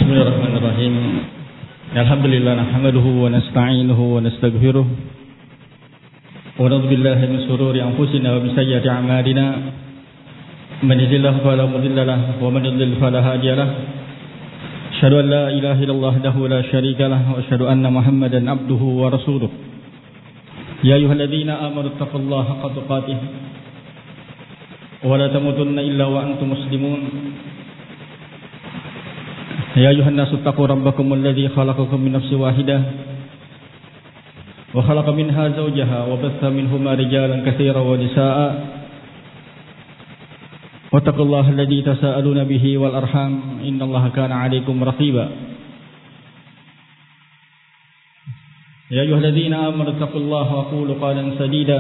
Bismillahirrahmanirrahim. Alhamdulillah nahmaduhu wa nasta'inuhu wa nastaghfiruh. Wa na'udzu billahi min shururi anfusina wa min sayyiati a'malina. Man yahdihillahu fala mudilla lahu wa man yudlil fala hadiya lahu. Asyhadu an la ilaha illallah wahdahu la syarika lahu wa asyhadu anna Muhammadan abduhu wa rasuluh. Ya ayyuhalladzina amanu taqullaha haqqa tuqatih wa la tamutunna illa wa antum muslimun. Ya ayuhan nasu taqu rabbakumul ladzi khalaqakum min nafsin wahidah wa khalaqa minha zawjaha wa batha minhuma rijalan katsiran wa nisaa'a wattaqullaha alladzi tasaaluna bihi wal arham innallaha kana 'alaikum raqiba. Ya ayyuhalladzina amanu taqullaha wa qulu qawlan sadida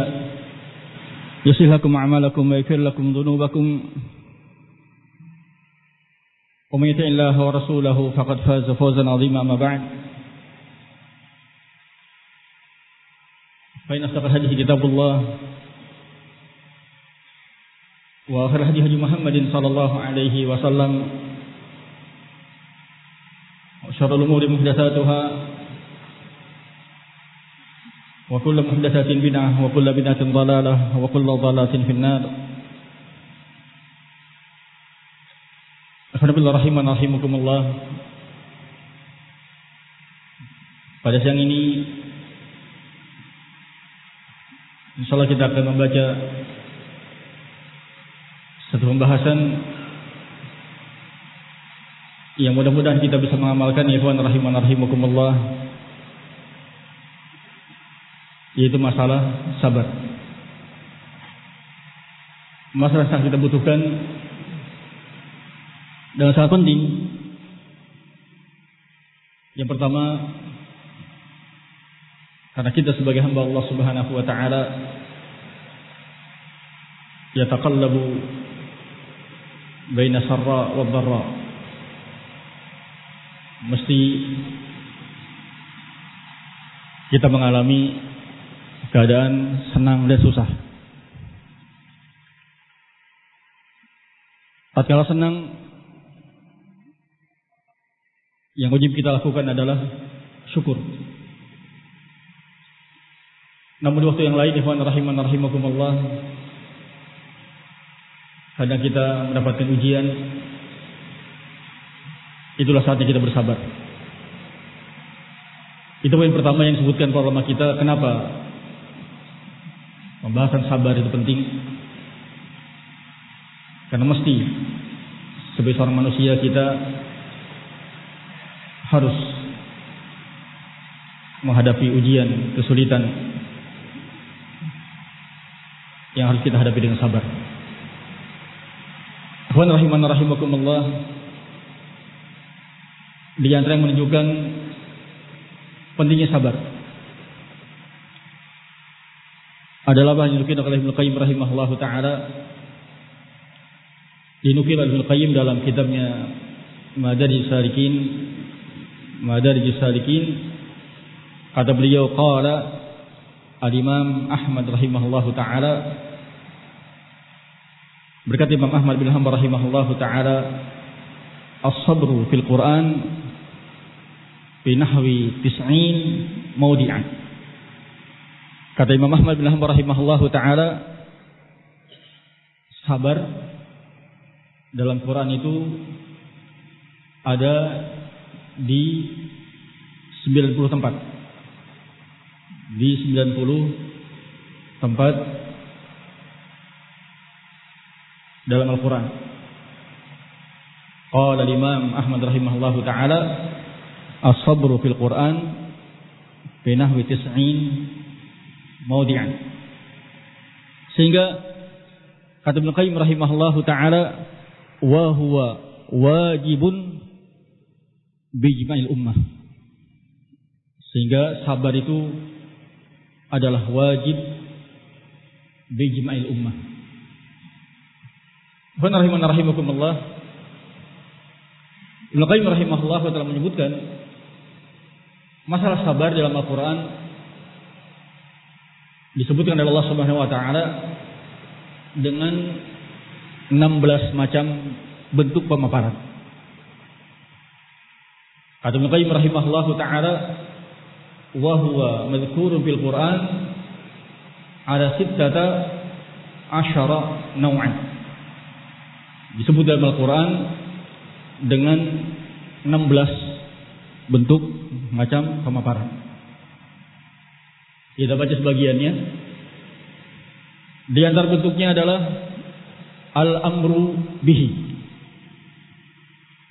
yuslih lakum a'malakum wa yaghfir lakum dhunubakum. ومن يطع الله ورسوله فقد فاز فوزا عظيما. أما بعد فإن أصدق الحديث كتاب الله وخير الهدي هدي محمد صلى الله عليه وسلم وشر الأمور محدثاتها وكل محدثة بدعة وكل بدعة ضلالة وكل ضلالة في النار. Alhamdulillah rahimakumullah. Pada siang ini insyaallah kita akan membaca satu pembahasan yang mudah-mudahan kita bisa mengamalkan, ya ikhwan rahimakumullah, yaitu masalah sabar. Masalah yang kita butuhkan dan sangat penting. Yang pertama, karena kita sebagai hamba Allah Subhanahu wa taala yataqallabu baina sarra wa dharra, mesti kita mengalami keadaan senang dan susah. Tatkala senang, yang wajib kita lakukan adalah syukur. Namun di waktu yang lain, ikhwan rahimakumullah, kadang kita mendapatkan ujian, itulah saatnya kita bersabar. Itu poin pertama yang disebutkan para ulama kita. Kenapa pembahasan sabar itu penting? Karena mesti sebagai seorang manusia kita harus menghadapi ujian, kesulitan yang harus kita hadapi dengan sabar. Ikhwan rahimakumullah, di antara yang menunjukkan pentingnya sabar adalah apa yang dinukil oleh Ibnu Qayyim rahimahullahu taala. Dinukil oleh Ibnu Qayyim dalam kitabnya Madarijus Salikin, kata beliau, qala al-Imam Ahmad rahimahullahu taala, berkata Imam Ahmad bin Hanbal rahimahullahu taala, as-sabru fil Quran bi nahwi 90 mawdi'an. Kata Imam Ahmad bin Hanbal rahimahullahu taala, sabar dalam Quran itu ada di 90 tempat. Di 90 tempat dalam Al-Quran. Qala al-Imam Ahmad rahimahullahu ta'ala, as-sabru fil Quran bi nahwi 90 mawdi'an. Sehingga kata Ibnu Qayyim rahimahullahu ta'ala, wa huwa wajibun bijma'il ummah. Sehingga sabar itu adalah wajib bijma'il ummah. Rahimakumullah, Ibnu Qayyim rahimahullah telah menyebutkan masalah sabar dalam Al-Quran disebutkan oleh Allah Subhanahu wa taala dengan 16 macam bentuk pemaparan. Kata Ibnu Qayyim rahimahullahu taala, wa huwa madhkurun fil Qur'an ala 16 naw'an. Disebut dalam Al-Qur'an dengan 16 bentuk macam pemaparan. Kita baca sebagiannya. Di antara bentuknya adalah al-amru bihi.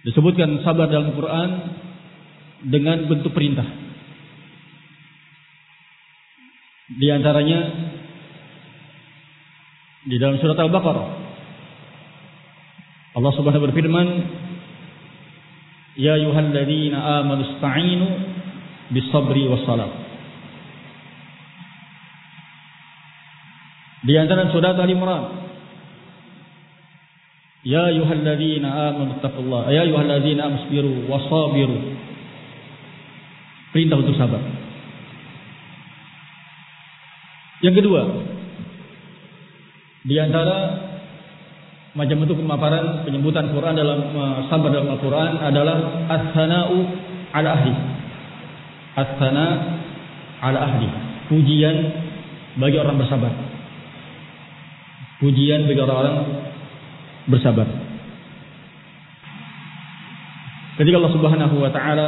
Disebutkan sabar dalam Al-Quran dengan bentuk perintah. Di antaranya di dalam surat Al-Baqarah, Allah Subhanahu wa berfirman, ya ayyuhalladzina amanu ista'inu bis-sabri was-salat. Di antara surat Al-Imran, ya ayyuhalladzina amanu taqullaha, ya ayyuhalladzina amanu sabiru wasabiru. Perintah untuk sabar. Yang kedua, di antara macam bentuk pemaparan penyebutan Quran dalam sabar dalam Al-Quran adalah as-sana'u ala ahli. As-sana' ala ahli. Pujian bagi orang bersabar. Pujian bagi orang-orang bersabar. Ketika Allah Subhanahu wa taala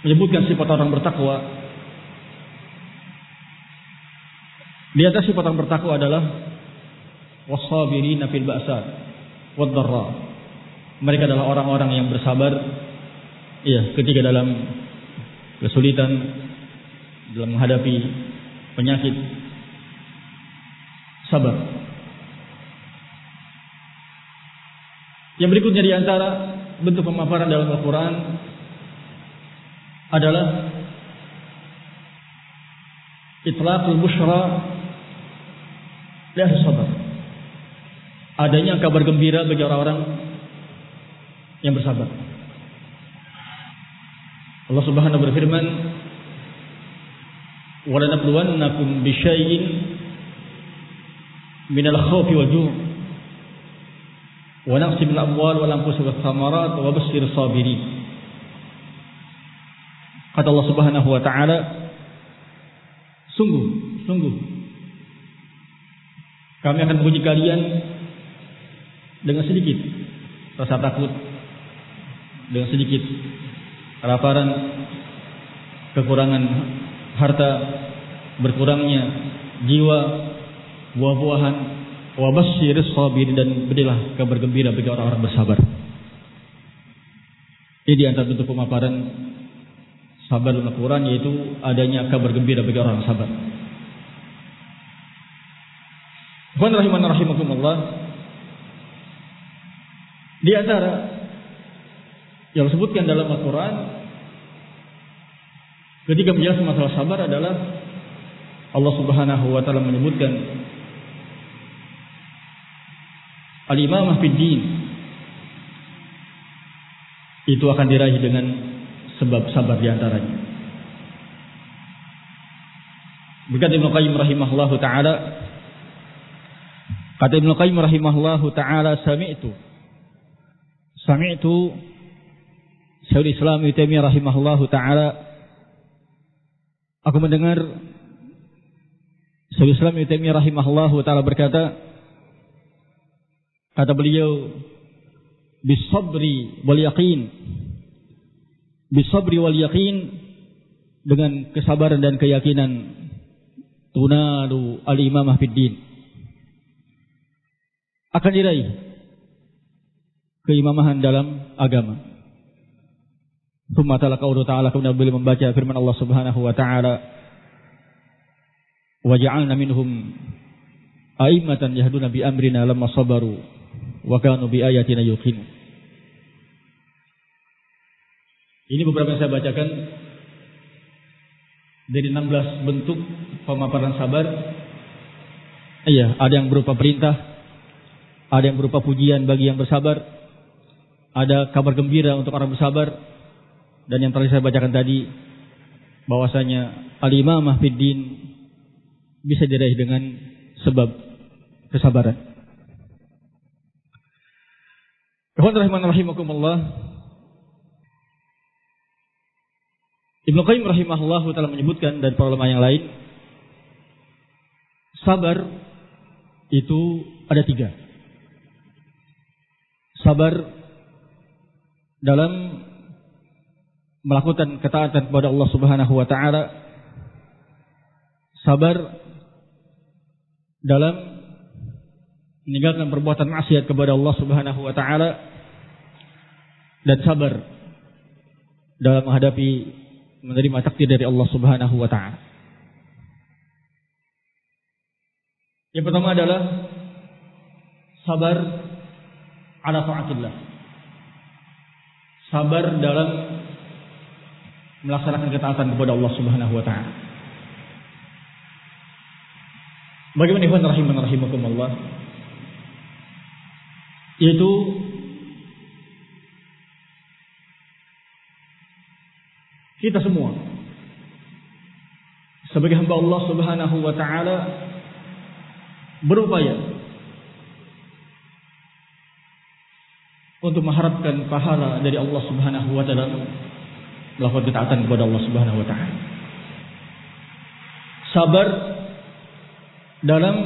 menyebutkan sifat orang bertakwa, di atas sifat orang bertakwa adalah was-sabirina fil ba'sa wad-dharra. Mereka adalah orang-orang yang bersabar ketika dalam kesulitan, dalam menghadapi penyakit, sabar. Yang berikutnya di antara bentuk pemaparan dalam Al-Quran adalah itlaqul busyra li ahli sabar. Adanya kabar gembira bagi orang-orang yang bersabar. Allah Subhanahu wa berfirman, wa lanabluwannakum bisyai'in minal khawfi wal ju' wa naqsin minal amwal wal anfusi wath thamarat wa basyirus sabirin. Kata Allah Subhanahu wa taala, sungguh kami akan menguji kalian dengan sedikit rasa takut, dengan sedikit kelaparan, kekurangan harta, berkurangnya jiwa, buah-buahan, wa basyirus sabirin, dan berilah kabar gembira bagi orang-orang bersabar. Ini di antara bentuk pemaparan sabar dalam Al-Quran, yaitu adanya kabar gembira bagi orang sabar. Rahimakumullah. Di antara yang disebutkan dalam Al-Quran ketika menjelaskan masalah sabar adalah Allah Subhanahu wa taala menyebutkan al-imamah fid din. Itu akan diraih dengan sebab sabar di antaranya. Berkata Ibnu Qayyim rahimahullahu taala, kata Ibnu Qayyim rahimahullahu taala, sami'tu Syekhul Islam Ibnu Taimiyah rahimahullahu taala, aku mendengar Syekhul Islam Ibnu Taimiyah rahimahullahu taala berkata, kata beliau, bisabri wal yaqin, bisabri wal yaqin, dengan kesabaran dan keyakinan, tunalu al-imamah fid din, akan diraih keimamahan dalam agama. Tsumma tala qaulu ta'ala, kemudian beliau membaca firman Allah Subhanahu wa ta'ala, wa ja'alna minhum a'immatan yahduna bi amrina lamma sabaru wa kanu bi ayatina yuqinun. Ini beberapa yang saya bacakan dari 16 bentuk pemaparan sabar. Ada yang berupa perintah, ada yang berupa pujian bagi yang bersabar, ada kabar gembira untuk orang bersabar, dan yang terakhir saya bacakan tadi bahwasanya al-imamah fid din bisa diraih dengan sebab kesabaran. Rahimakumullah. Ibnu Qayyim rahimahullah telah menyebutkan dan para ulama yang lain, sabar itu ada 3. Sabar dalam melakukan ketaatan kepada Allah Subhanahu wa taala, sabar dalam meninggalkan perbuatan maksiat kepada Allah Subhanahu wa taala, dan sabar dalam menghadapi menerima takdir dari Allah Subhanahu wa taala. Yang pertama adalah sabar ala taatillah. Sabar dalam melaksanakan ketaatan kepada Allah Subhanahu wa taala. Bagaimana ikhwan rahimakumullah? Yaitu kita semua sebagai hamba Allah Subhanahu wa taala berupaya untuk mengharapkan pahala dari Allah Subhanahu wa taala melakukan ketaatan kepada Allah Subhanahu wa taala. Sabar dalam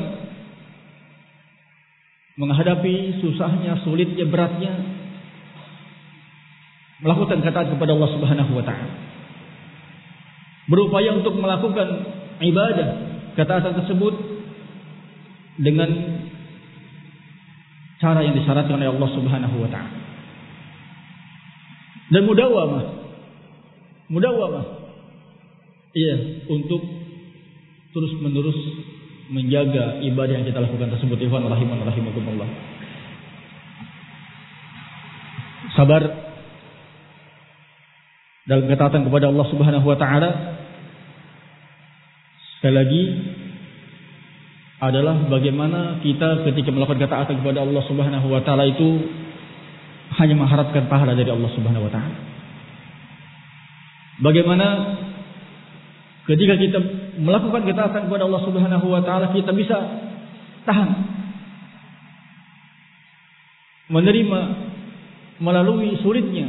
menghadapi susahnya, sulitnya, beratnya melakukan ketaatan kepada Allah Subhanahu wa taala. Berupaya untuk melakukan ibadah ketaatan tersebut dengan cara yang disyaratkan oleh Allah Subhanahu wa taala. Dan mudawamah. Iya, untuk terus-menerus menjaga ibadah yang kita lakukan tersebut. Ikhwan rahimakumullah. Sabar dalam ketaatan kepada Allah Subhanahu wa taala sekali lagi adalah bagaimana kita ketika melakukan ketaatan kepada Allah Subhanahu wa taala itu hanya mengharapkan pahala dari Allah Subhanahu wa taala. Bagaimana ketika kita melakukan ketaatan kepada Allah Subhanahu wa taala kita bisa tahan menerima melalui sulitnya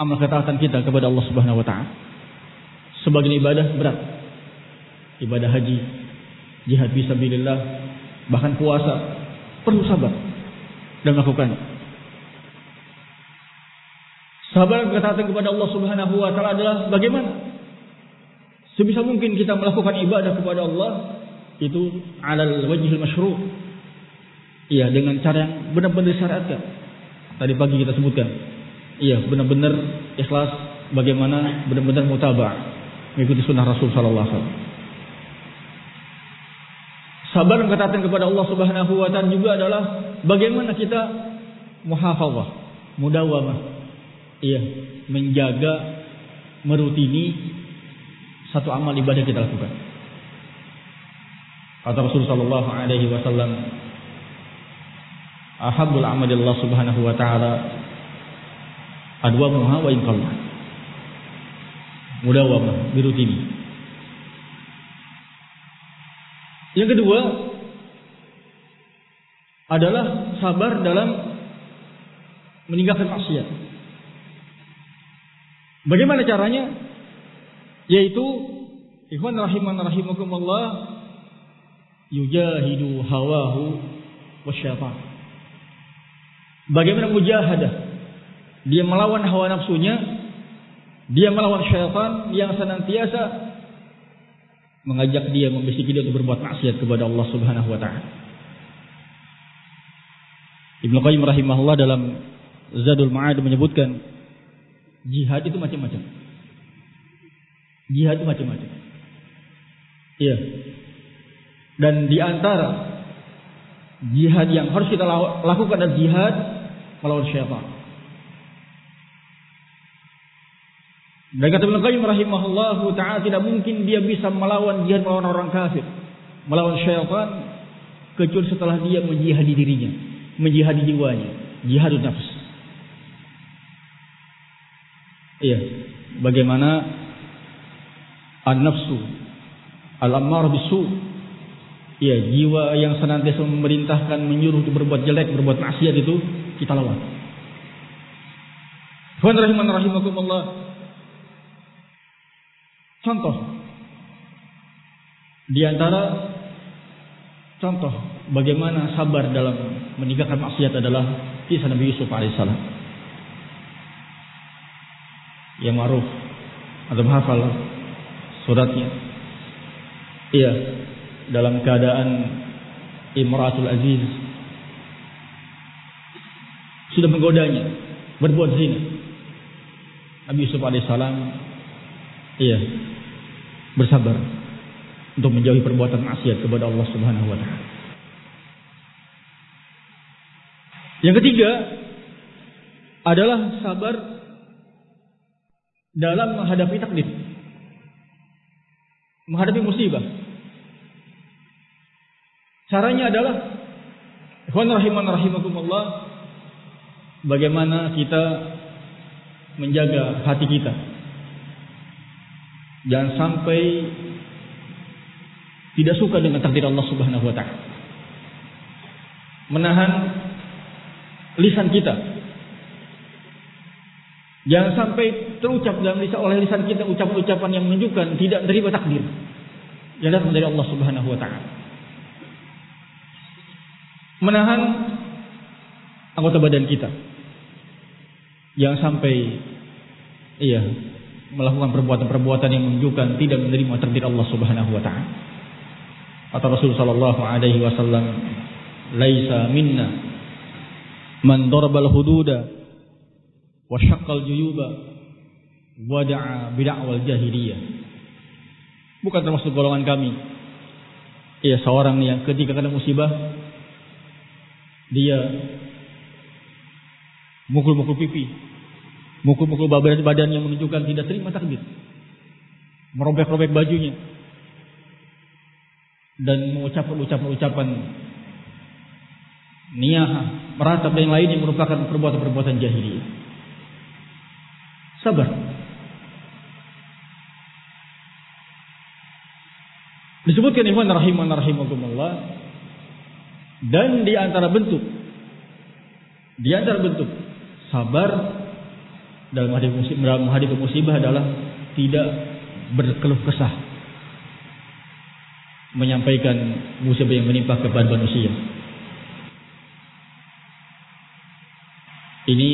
amal ketaatan kita kepada Allah Subhanahu wa taala. Sebagian ibadah berat. Ibadah haji, jihad fisabilillah, bahkan puasa perlu sabar dan melakukannya. Sabar ketaatan kepada Allah Subhanahu wa taala adalah bagaimana sebisa mungkin kita melakukan ibadah kepada Allah itu alal wajhil masyru'. Iya, dengan cara yang benar-benar disyariatkan. Tadi pagi kita sebutkan. Iya, benar-benar ikhlas, bagaimana benar-benar mutaba'ah, mengikuti sunnah Rasul sallallahu alaihi wasallam. Sabar dan ketaatan kepada Allah Subhanahu wa taala juga adalah bagaimana kita muhafazah, mudawamah. Iya, menjaga, merutini satu amal ibadah kita lakukan. Kata Rasul sallallahu alaihi wasallam, ahabbul amali Allah Subhanahu wa taala adwamuha wa in qalla. Mudawamah, dirutini. Yang kedua adalah sabar dalam meninggalkan maksiat. Bagaimana caranya? Yaitu ikhwan rahimakumullah, yujahidu hawahu wasyaitan. Bagaimana mujahadah? Dia melawan hawa nafsunya, dia melawan syaitan yang senantiasa mengajak dia, membisiki dia untuk berbuat maksiat kepada Allah Subhanahu wa taala. Ibnu Qayyim rahimahullah dalam Zadul Ma'ad menyebutkan jihad itu macam-macam. Jihad itu macam-macam. Iya. Dan di antara jihad yang harus kita lakukan adalah jihad melawan syaitan. Dan kata Ibnu Qayyim rahimahullahu ta'ala, tidak mungkin dia bisa melawan jihad melawan orang kafir, melawan syaitan, kecuali setelah dia menjihadi dirinya, menjihadi jiwanya, jihadun nafs. Iya, bagaimana an-nafsu al-ammar bisu, iya, jiwa yang senantiasa memerintahkan, menyuruh untuk berbuat jelek, berbuat maksiat itu kita lawan. Rahimakumullah. Contoh di antara contoh bagaimana sabar dalam meninggalkan maksiat adalah kisah Nabi Yusuf alaihissalam. Yang ma'ruf atau menghafal suratnya. Iya, dalam keadaan Imratul Aziz sudah menggodanya berbuat zina. Nabi Yusuf alaihissalam bersabar untuk menjauhi perbuatan maksiat kepada Allah Subhanahu wa taala. Yang ketiga adalah sabar dalam menghadapi takdir, menghadapi musibah. Caranya adalah rahimakumullah, bagaimana kita menjaga hati kita. Jangan sampai tidak suka dengan takdir Allah Subhanahu wa taala. Menahan lisan kita. Jangan sampai terucap oleh lisan kita ucapan-ucapan yang menunjukkan tidak menerima takdir yang datang dari Allah Subhanahu wa taala. Menahan anggota badan kita. Jangan sampai melakukan perbuatan-perbuatan yang menunjukkan tidak menerima takdir Allah Subhanahu wa taala. Kata Rasul sallallahu alaihi wasallam, "Laisa minna man darabal hududa wa syaqqal juyuba wa da'a bid'awal jahiliyah." Bukan termasuk golongan kami. Seorang yang ketika kena musibah dia mukul-mukul pipi, mukul-mukul badan yang menunjukkan tidak terima takdir, merobek-robek bajunya, dan mengucapkan ucapan-ucapan niyahah, meratap dan lain yang merupakan perbuatan-perbuatan jahiliyah. Sabar. Disebutkan ikhwan rahimakumullah, dan di antara bentuk sabar dalam menghadapi musibah adalah tidak berkeluh kesah, menyampaikan musibah yang menimpa kepada manusia. Ini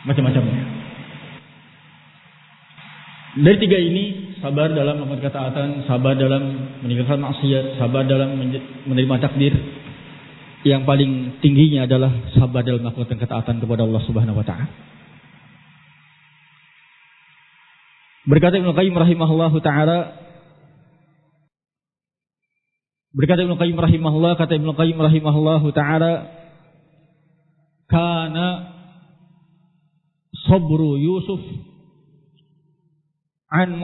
macam-macamnya. Dari tiga ini, sabar dalam melakukan ketaatan, sabar dalam meninggalkan maksiat, sabar dalam menerima takdir, yang paling tingginya adalah sabar dalam melakukan ketaatan kepada Allah Subhanahu wa taala. Berkata Ibnu Qayyim rahimahullahu taala, kata Ibnu Qayyim rahimahullahu taala, kana sabru Yusuf an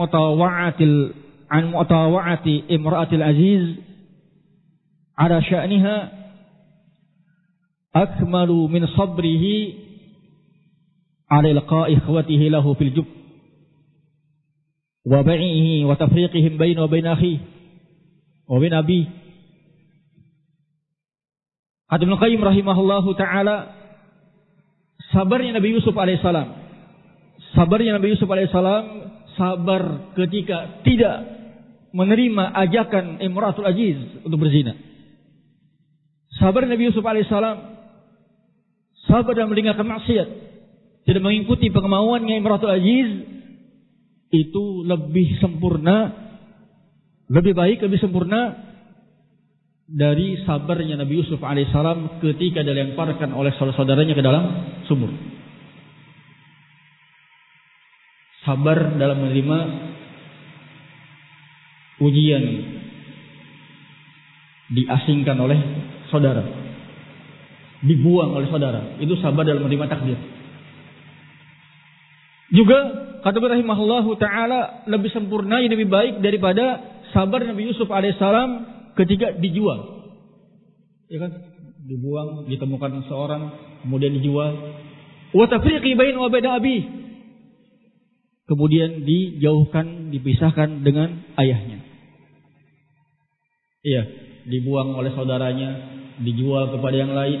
mutawa'ati imra'atil aziz ala sya'niha akmalu min sabrihi ala ilqa'i ikhwatihi lahu fil jub wa bai'ihi wa tafriqihim bainahu wa bain akhihi wa bain abi. Kata Ibnu Qayyim rahimahullahu taala, sabarnya Nabi Yusuf alaihissalam, sabar ketika tidak menerima ajakan Imratul Aziz untuk berzina. Sabar Nabi Yusuf alaihissalam, sabar dalam meninggalkan maksiat, tidak mengikuti kemauannya Imratul Aziz, itu lebih sempurna, lebih baik, lebih sempurna dari sabarnya Nabi Yusuf alaihissalam ketika dilemparkan oleh saudara-saudaranya ke dalam sumur. Sabar dalam menerima ujian, diasingkan oleh saudara, dibuang oleh saudara, itu sabar dalam menerima takdir. Juga kata rahimahullahu taala, lebih sempurna, lebih baik daripada sabar Nabi Yusuf alaihissalam ketika dijual. Ya kan? Dibuang, ditemukan seorang, kemudian dijual. Wa tafriqi bainahu wa bain abi. Kemudian dijauhkan, dipisahkan dengan ayahnya. Iya, dibuang oleh saudaranya, dijual kepada yang lain,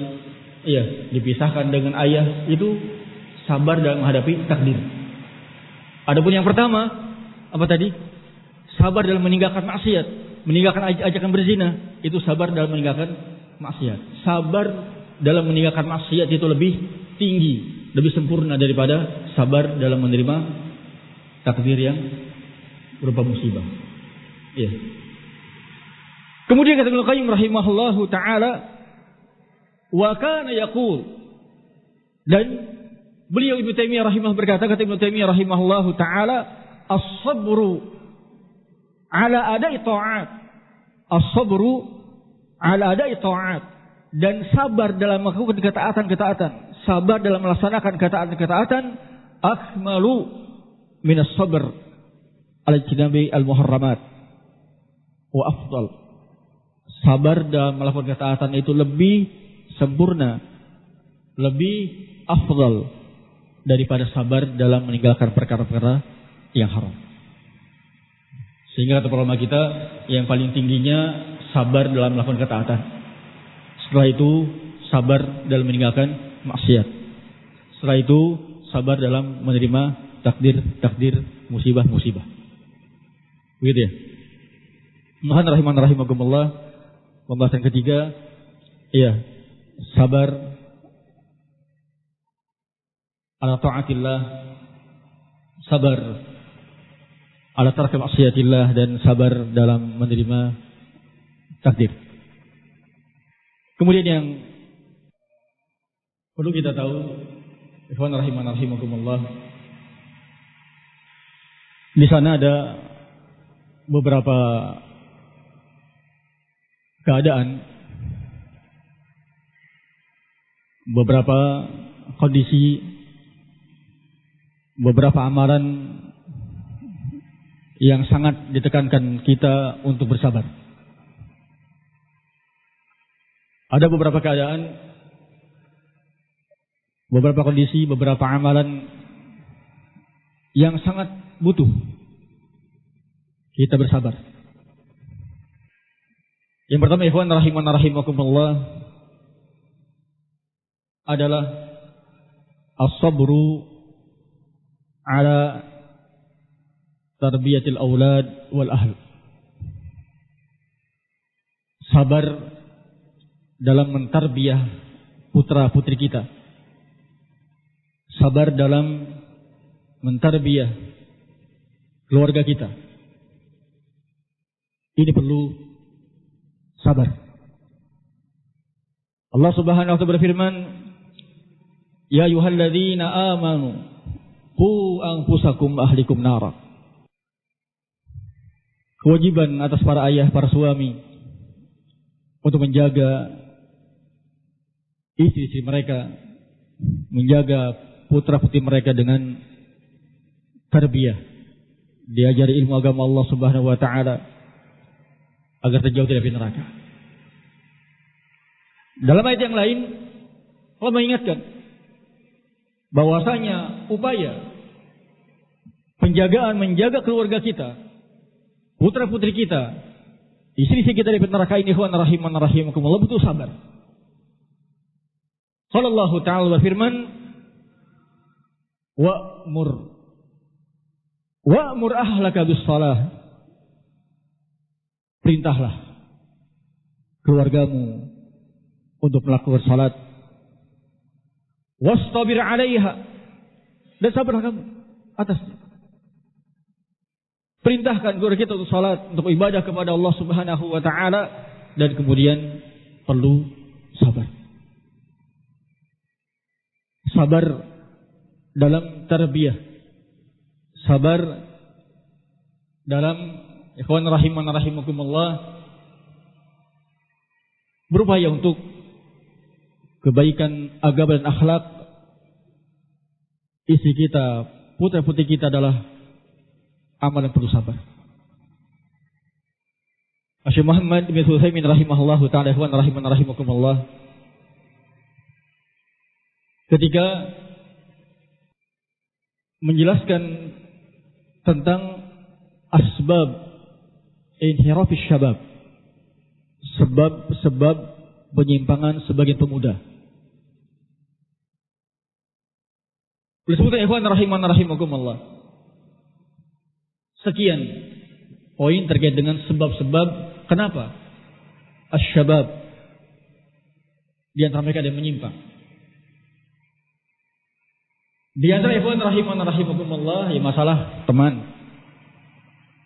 dipisahkan dengan ayah, itu sabar dalam menghadapi takdir. Adapun yang pertama, apa tadi? Sabar dalam meninggalkan maksiat, meninggalkan ajakan berzina, itu sabar dalam meninggalkan maksiat. Sabar dalam meninggalkan maksiat itu lebih tinggi, lebih sempurna daripada sabar dalam menerima takdir yang berupa musibah. Kemudian kata Ibnu Qayyim rahimahullahu taala, wa kana yaqul, dan beliau Ibnu Taimiyah rahimahullah berkata, kata Ibnu Taimiyah rahimahullahu taala, as-sabru ala ada'i ta'at, as-sabru ala ada'i ta'at, dan sabar dalam melakukan ketaatan-ketaatan, sabar dalam melaksanakan ketaatan-ketaatan, akmalu minas sabr ala ijtinabi al-muharramat wa afdal. Sabar dalam melakukan ketaatan itu lebih sempurna, lebih afdal daripada sabar dalam meninggalkan perkara-perkara yang haram. Sehingga kata para ulama kita, yang paling tingginya sabar dalam melakukan ketaatan. Setelah itu sabar dalam meninggalkan maksiat. Setelah itu sabar dalam menerima takdir musibah-musibah. Begitu ya. Mohon rahimakumullah. Pembahasan ketiga, sabar ala ta'atillah, sabar ala tarki maksiatillah, dan sabar dalam menerima takdir. Kemudian yang perlu kita tahu, ikhwan rahimakumullah, di sana ada beberapa keadaan, beberapa kondisi, beberapa amalan yang sangat ditekankan kita untuk bersabar. Ada beberapa keadaan, beberapa kondisi, beberapa amalan yang sangat butuh kita bersabar. Yang pertama, ikhwan rahimakumullah, adalah as-sabru ala tarbiyatil aulad wal ahl. Sabar dalam mentarbiyah putra-putri kita. Sabar dalam mentarbiyah keluarga kita. Ini perlu sabar. Allah Subhanahu wa ta'ala berfirman, ya ayyuhalladzina amanu qu anfusakum ahlikum nara. Kewajiban atas para ayah, para suami untuk menjaga istri-istri mereka, menjaga putra-putri mereka dengan tarbiyah, diajari ilmu agama Allah Subhanahu wa ta'ala agar terjauh dari api neraka. Dalam ayat yang lain, Allah mengingatkan bahwasanya upaya penjagaan, menjaga keluarga kita, putra-putri kita, istri-istri kita dari api neraka ini, ikhwan rahimakumullah, butuh sabar. Allah Ta'ala berfirman, wa'mur ahlaka bis-shalah. Perintahlah keluargamu untuk melakukan salat. Wastabir 'alaiha, dan sabarlah kamu atasnya. Perintahkan keluarga kita untuk salat, untuk ibadah kepada Allah Subhanahu wa ta'ala, dan kemudian perlu sabar. Sabar dalam tarbiyah, sabar dalam, ikhwan rahimakumullah, berupaya untuk kebaikan agama dan akhlak istri kita, putra-putri kita adalah amal yang perlu sabar. Syekh Muhammad bin Utsaimin rahimahullahu taala, ikhwan rahimakumullah, ketika menjelaskan tentang asbab inhirafis syabab, sebab-sebab penyimpangan sebagian pemuda. Disebutkan ikhwan rahimakumullah. Sekian poin terkait dengan sebab-sebab kenapa asy-syabab di antara mereka ada yang menyimpang. Di antara ikhwan rahimakumullah ya masalah teman.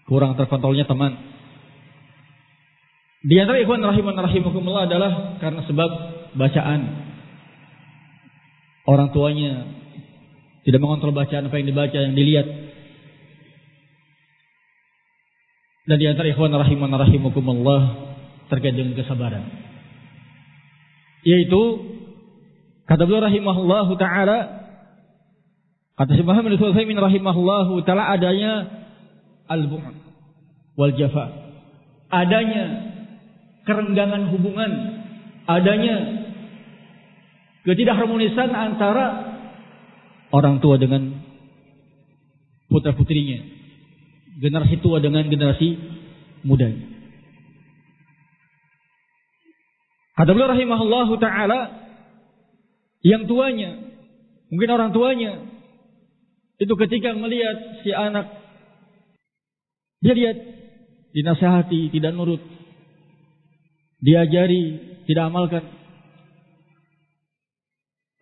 Kurang terkontrolnya teman. Di antara ikhwan rahimakumullah adalah karena sebab bacaan. Orang tuanya tidak mengontrol bacaan apa yang dibaca, yang dilihat. Dan di antara ikhwan rahimakumullah terkait dengan kesabaran. Yaitu kata beliau rahimahullahu taala, kata Syekh Muhammad bin Utsaimin rahimahullahu taala, adanya al-bu'd wal jafa. Adanya kerenggangan hubungan, adanya ketidakharmonisan antara orang tua dengan putra-putrinya, generasi tua dengan generasi muda. Kata beliau rahimahullahu taala, yang tuanya, mungkin orang tuanya itu ketika melihat si anak, dia lihat dinasihati tidak nurut, diajari tidak amalkan,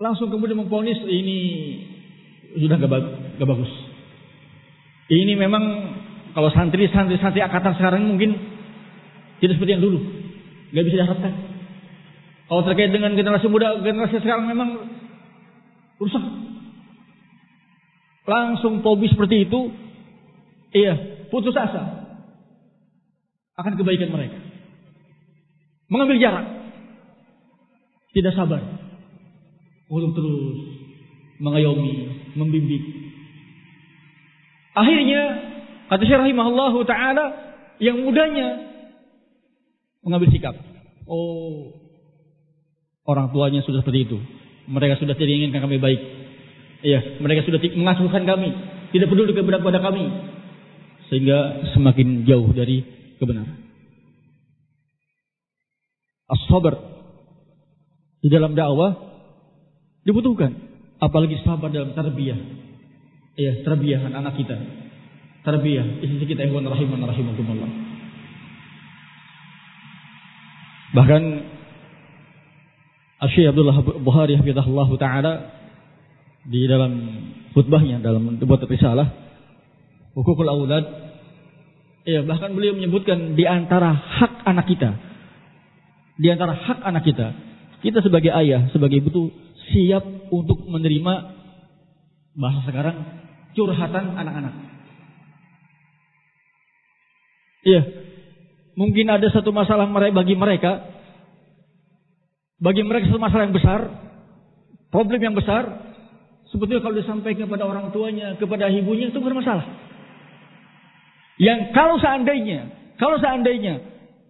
langsung kemudian memvonis ini sudah gak bagus. Ini memang kalau santri angkatan sekarang mungkin tidak seperti yang dulu, gak bisa diharapkan. Kalau terkait dengan generasi muda, generasi sekarang memang rusak. Langsung fobi seperti itu, iya, putus asa akan kebaikan mereka, mengambil jarak, tidak sabar untuk terus mengayomi, membimbing. Akhirnya kata Syekh rahimahullahu taala, yang mudanya mengambil sikap. Oh, orang tuanya sudah seperti itu. Mereka sudah tidak inginkan kami baik. Iya, mereka sudah mengasuhkan kami, tidak peduli kepada kami, sehingga semakin jauh dari kebenaran. As-sabar di dalam dakwah dibutuhkan, apalagi sabar dalam tarbiyah. Iya, tarbiyah anak kita, tarbiyah istri kita, ikhwan rahimakumullah. Bahkan Syekh Abdullah Bukhari hafizahullah taala di dalam khutbahnya, dalam buat risalah Hukukul Aulad, ya, bahkan beliau menyebutkan di antara hak anak kita, di antara hak anak kita sebagai ayah, sebagai ibu itu siap untuk menerima, bahasa sekarang, curhatan anak-anak. Iya, mungkin ada satu masalah bagi mereka satu masalah yang besar, problem yang besar, sebetulnya kalau disampaikan kepada orang tuanya, kepada ibunya, itu bermasalah. Yang kalau seandainya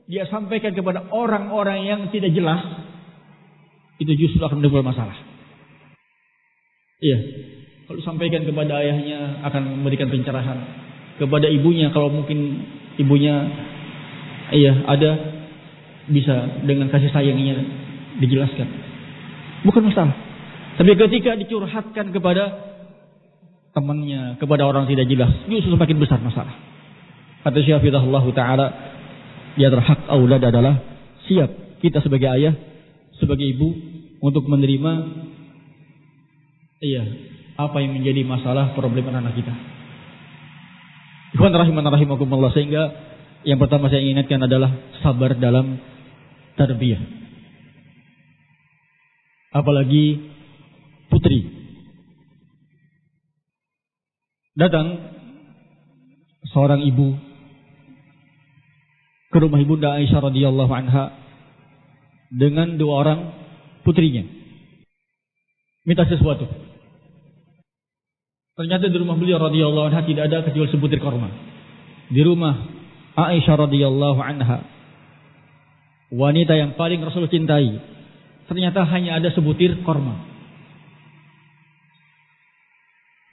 dia sampaikan kepada orang-orang yang tidak jelas, itu justru akan menimbulkan masalah. Iya, kalau sampaikan kepada ayahnya akan memberikan pencerahan, kepada ibunya kalau mungkin ibunya ada, bisa dengan kasih sayangnya dijelaskan, bukan masalah. Tapi ketika dicurhatkan kepada temannya, kepada orang tidak jelas, justru semakin besar masalah. Kata Syekh hafizahullah taala, di antara hak aulad adalah siap kita sebagai ayah, sebagai ibu untuk menerima apa yang menjadi masalah problem anak kita. Ikhwan rahimakumullah, sehingga yang pertama saya ingatkan adalah sabar dalam tarbiyah. Apalagi putri. Datang seorang ibu ke rumah ibunda Aisyah radhiyallahu anha dengan dua orang putrinya, minta sesuatu. Ternyata di rumah beliau radhiyallahu anha tidak ada kecuali sebutir korma. Di rumah Aisyah radhiyallahu anha, wanita yang paling Rasul cintai, ternyata hanya ada sebutir korma.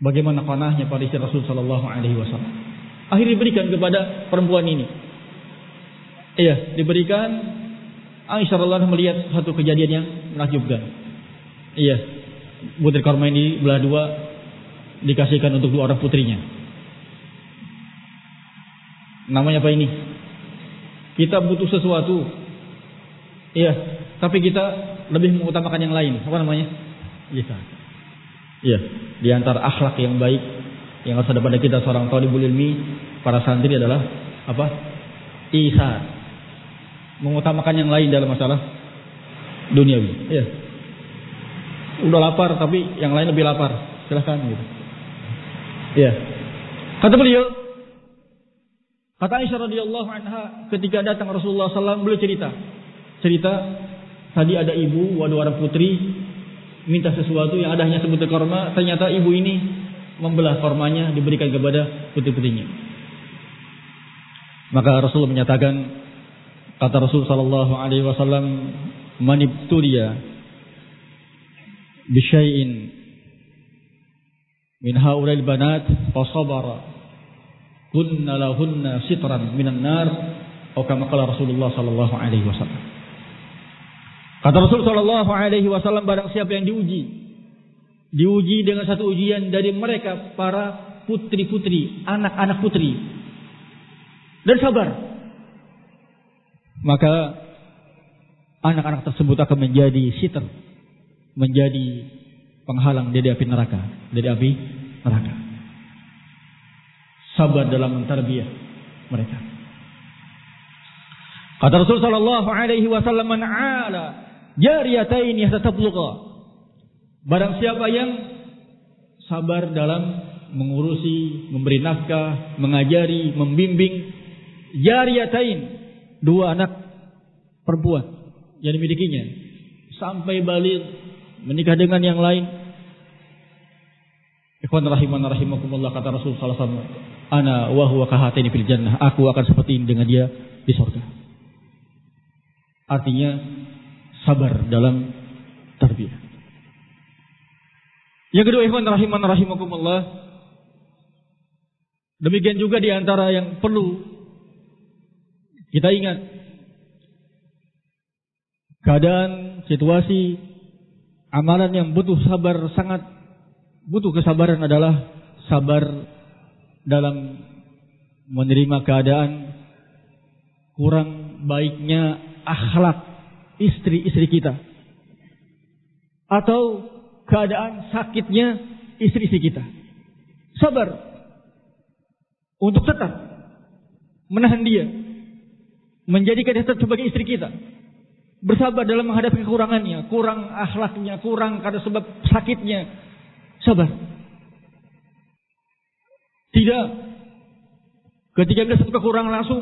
Bagaimana panahnya pada istri Rasul sallallahu alaihi wasallam. Akhirnya diberikan kepada perempuan ini. Iya, diberikan. Aisyah radhiyallahu anha melihat satu kejadian yang menakjubkan. Iya, butir korma ini belah dua, dikasihkan untuk 2 orang putrinya. Namanya apa ini? Kita butuh sesuatu, iya, tapi kita lebih mengutamakan yang lain. Apa namanya? Iya, di antara akhlak yang baik yang harus ada pada kita seorang thalibul ilmi, para santri adalah apa? Isar, mengutamakan yang lain dalam masalah duniawi. Iya. Udah lapar tapi yang lain lebih lapar, silahkan gitu. Iya. Kata beliau, kata Aisyah radhiyallahu anha, ketika datang Rasulullah SAW, beliau cerita tadi ada ibu, 2 orang putri minta sesuatu yang ada hanya sebutir korma. Ternyata ibu ini membelah kormanya, diberikan kepada putri-putrinya. Maka Rasul menyatakan, kata Rasul sallallahu alaihi wasallam, man ibtuliya bi syai'in min haula'il banat fa sabara kunna lahunna sitran minan nar, atau kama qala Rasulullah sallallahu alaihi wasallam. Kata Rasul sallallahu alaihi wasallam, barang siapa yang diuji dengan satu ujian dari mereka para putri-putri, anak-anak putri, dan sabar, maka anak-anak tersebut akan menjadi sitr, menjadi penghalang dari api neraka, Sabar dalam mentarbiyah mereka. Kata Rasul sallallahu alaihi wasallam, man 'ala jariyatain yatatabluqa, barang siapa yang sabar dalam mengurusi, memberi nafkah, mengajari, membimbing jariyatain, 2 anak perempuan yang dimilikinya sampai balik menikah dengan yang lain. Ikhwan rahiman rahimakumullah, kata Rasul sallallahu alaihi wasallam, ana wa huwa kahataini fil jannah, aku akan seperti ini dengan dia di surga. Artinya sabar dalam tarbiyah. Yang kedua, ikhwan rahiman rahimakumullah, demikian juga di antara yang perlu kita ingat, keadaan, situasi, amalan yang butuh sabar, sangat butuh kesabaran adalah sabar dalam menerima keadaan kurang baiknya akhlak istri-istri kita, atau keadaan sakitnya istri-istri kita. Sabar untuk tetap menahan dia, menjadikan dia tetap sebagai istri kita. Bersabar dalam menghadapi kekurangannya, kurang akhlaknya, kurang karena sebab sakitnya. Sabar. Tidak ketika ada satu kekurangan langsung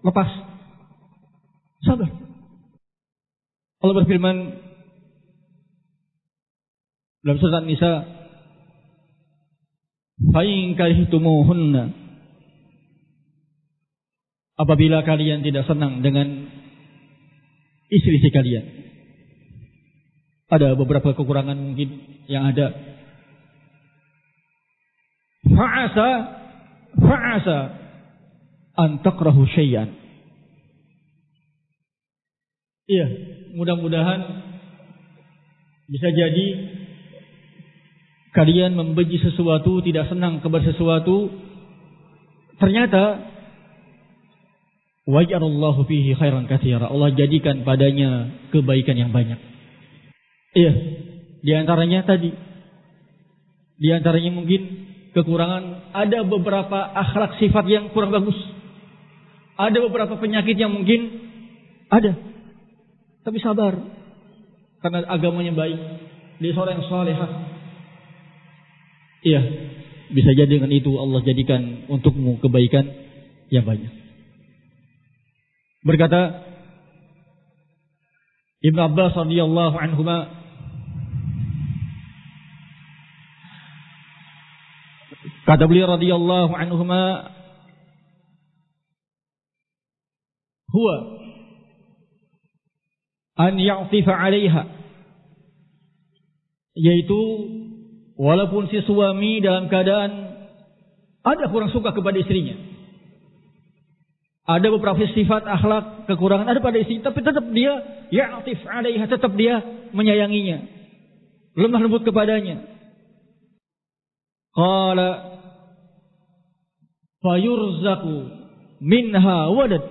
lepas. Sabar. Allah berfirman dalam surat An-Nisa, fa in karihtumuhunna, apabila kalian tidak senang dengan istri-istri kalian, ada beberapa kekurangan mungkin yang ada, fa'asa an takrahu syai'an. Iya, mudah-mudahan bisa jadi kalian membenci sesuatu, tidak senang kepada sesuatu, ternyata waj'alallahu fihi khairan katsira, Allah jadikan padanya kebaikan yang banyak. Iya, di antaranya tadi, di antaranya mungkin kekurangan, ada beberapa akhlak sifat yang kurang bagus, ada beberapa penyakit yang mungkin ada, tapi sabar karena agamanya baik, dia seorang yang salehah. Iya, bisa jadi dengan itu Allah jadikan untukmu kebaikan yang banyak. Berkata Ibnu Abbas radhiyallahu anhuma, kata beliau radhiyallahu anhuma, huwa an ya'tifa 'alaiha, yaitu walaupun si suami dalam keadaan ada kurang suka kepada istrinya, ada beberapa sifat akhlak kekurangan ada pada istri, tapi tetap dia ya'tif 'alaiha, tetap dia menyayanginya, lemah lembut kepadanya. Qala fayurzaqu minha walad.